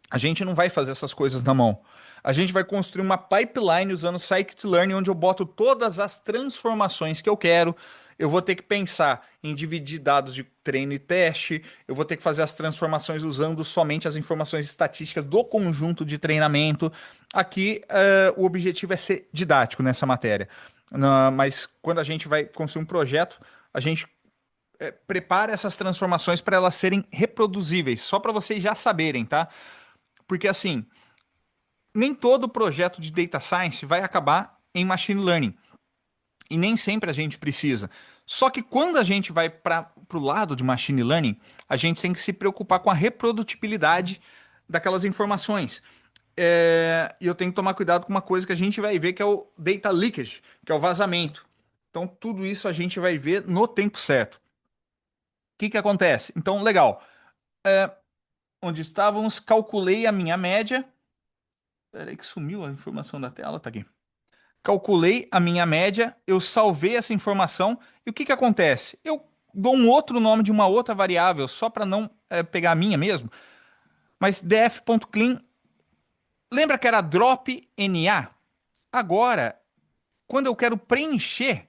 a gente não vai fazer essas coisas na mão. A gente vai construir uma pipeline usando Scikit-learn, onde eu boto todas as transformações que eu quero. Eu vou ter que pensar em dividir dados de treino e teste. Eu vou ter que fazer as transformações usando somente as informações estatísticas do conjunto de treinamento. Aqui, o objetivo é ser didático nessa matéria. Mas quando a gente vai construir um projeto, a gente prepara essas transformações para elas serem reproduzíveis, só para vocês já saberem, tá? Porque assim, nem todo projeto de data science vai acabar em machine learning. E nem sempre a gente precisa. Só que quando a gente vai para o lado de machine learning, a gente tem que se preocupar com a reprodutibilidade daquelas informações. E eu tenho que tomar cuidado com uma coisa que a gente vai ver, que é o data leakage, que é o vazamento. Então, tudo isso a gente vai ver no tempo certo. O que que acontece? Então, legal. Onde estávamos, calculei a minha média. Peraí que sumiu a informação da tela, tá aqui. Calculei a minha média, eu salvei essa informação e o que que acontece? Eu dou um outro nome de uma outra variável só para não pegar a minha mesmo, mas df.clean, lembra que era drop NA? Agora, quando eu quero preencher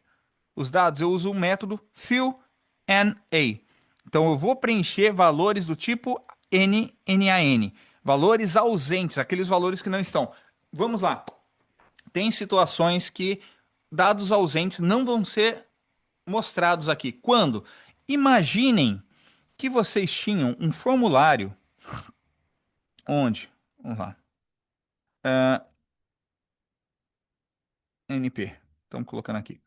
os dados, eu uso o método fill NA. Então eu vou preencher valores do tipo NAN, valores ausentes, aqueles valores que não estão. Vamos lá. Tem situações que dados ausentes não vão ser mostrados aqui. Quando? Imaginem que vocês tinham um formulário onde, vamos lá, NP, estamos colocando aqui.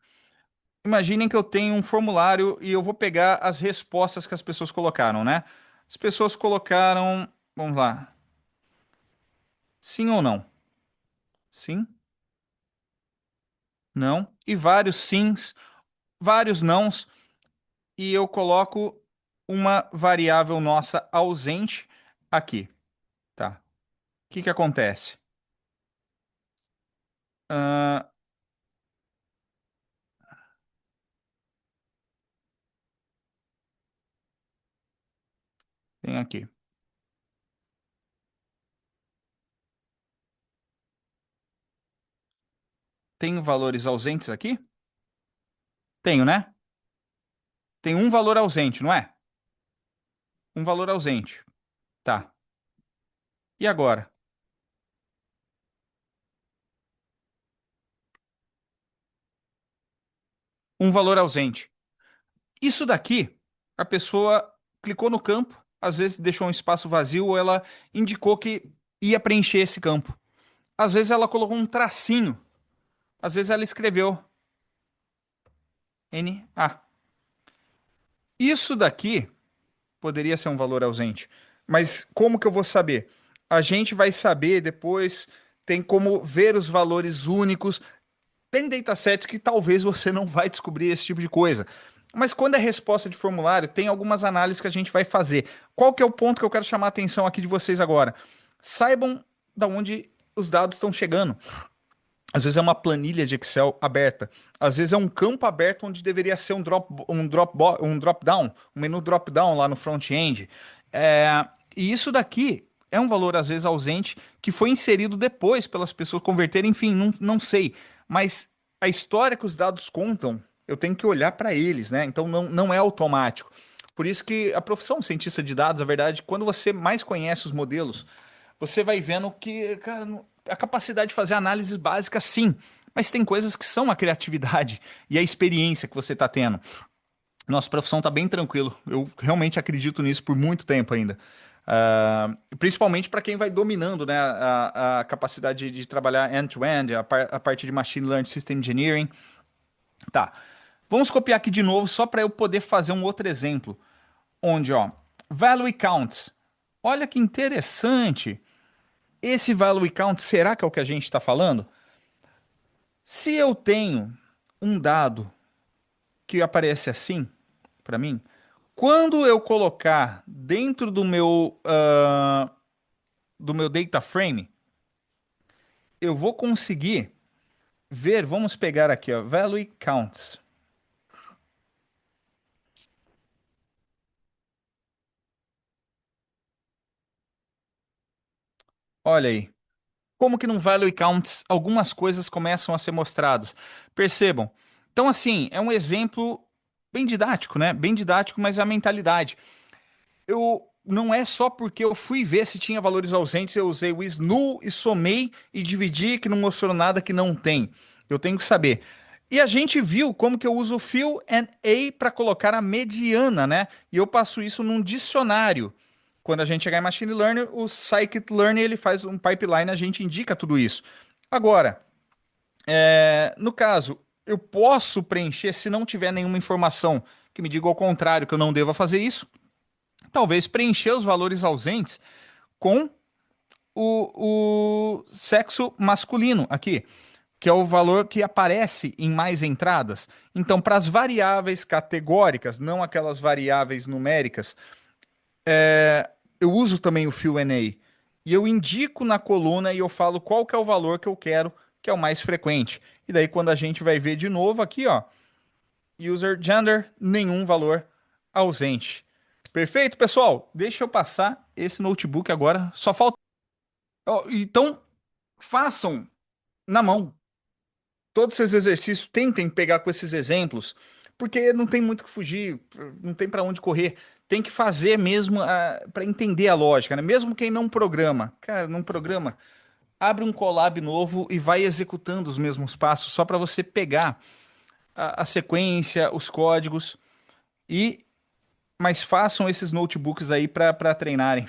Imaginem que eu tenho um formulário e eu vou pegar as respostas que as pessoas colocaram, né? As pessoas colocaram, vamos lá, sim ou não? Sim? não, e vários sims, vários nãos, e eu coloco uma variável nossa ausente aqui, tá? O que que acontece? Ah, tem aqui. Tenho valores ausentes aqui? Tenho, né? Tem um valor ausente, não é? Um valor ausente. Tá. E agora? Um valor ausente. Isso daqui, a pessoa clicou no campo, às vezes deixou um espaço vazio ou ela indicou que ia preencher esse campo. Às vezes ela colocou um tracinho. Às vezes ela escreveu NA. Isso daqui poderia ser um valor ausente. Mas como que eu vou saber? A gente vai saber depois, tem como ver os valores únicos. Tem datasets que talvez você não vai descobrir esse tipo de coisa. Mas quando é resposta de formulário, tem algumas análises que a gente vai fazer. Qual que é o ponto que eu quero chamar a atenção aqui de vocês agora? Saibam da onde os dados estão chegando. Às vezes é uma planilha de Excel aberta. Às vezes é um campo aberto onde deveria ser um drop down, um menu drop down lá no front-end. E isso daqui é um valor às vezes ausente que foi inserido depois pelas pessoas converterem, enfim, não sei. Mas a história que os dados contam, eu tenho que olhar para eles, né? Então não é automático. Por isso que a profissão cientista de dados, na verdade, quando você mais conhece os modelos, você vai vendo que, cara, a capacidade de fazer análises básicas, sim, mas tem coisas que são a criatividade e a experiência que você está tendo. Nossa profissão está bem tranquilo. Eu realmente acredito nisso por muito tempo ainda. Principalmente para quem vai dominando, né, a capacidade de trabalhar end-to-end, a parte de Machine Learning System Engineering. Tá. Vamos copiar aqui de novo só para eu poder fazer um outro exemplo. Onde, ó, value counts. Olha que interessante. Esse value count, será que é o que a gente está falando? Se eu tenho um dado que aparece assim para mim, quando eu colocar dentro do meu data frame, eu vou conseguir ver, vamos pegar aqui, ó, value counts. Olha aí. Como que no value counts algumas coisas começam a ser mostradas? Percebam. Então, assim, é um exemplo bem didático, né? Bem didático, mas é a mentalidade. Eu não é só porque eu fui ver se tinha valores ausentes, eu usei o is null e somei e dividi que não mostrou nada que não tem. Eu tenho que saber. E a gente viu como que eu uso o fill and a para colocar a mediana, né? E eu passo isso num dicionário. Quando a gente chegar em machine learning, o scikit-learn ele faz um pipeline, a gente indica tudo isso. Agora, no caso, eu posso preencher se não tiver nenhuma informação que me diga ao contrário que eu não deva fazer isso. Talvez preencher os valores ausentes com o sexo masculino aqui, que é o valor que aparece em mais entradas. Então, para as variáveis categóricas, não aquelas variáveis numéricas, eu uso também o fill and a. E eu indico na coluna e eu falo qual que é o valor que eu quero, que é o mais frequente. E daí, quando a gente vai ver de novo aqui, ó, user gender, nenhum valor ausente. Perfeito, pessoal? Deixa eu passar esse notebook agora. Só falta. Ó, então, façam na mão. Todos esses exercícios, tentem pegar com esses exemplos, porque não tem muito o que fugir, não tem para onde correr. Tem que fazer mesmo para entender a lógica, né? Mesmo quem não programa, cara, não programa, abre um collab novo e vai executando os mesmos passos só para você pegar a sequência, os códigos e mas façam esses notebooks aí para treinarem.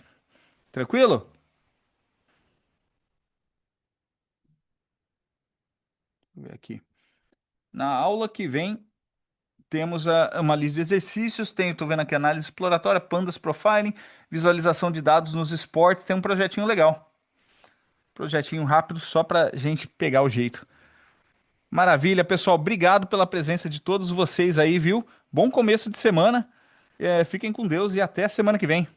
Tranquilo? Deixa eu ver aqui. Na aula que vem, temos uma lista de exercícios. Estou vendo aqui análise exploratória, pandas profiling, visualização de dados nos esportes. Tem um projetinho legal. Projetinho rápido só para gente pegar o jeito. Maravilha, pessoal. Obrigado pela presença de todos vocês aí, viu? Bom começo de semana. Fiquem com Deus e até a semana que vem.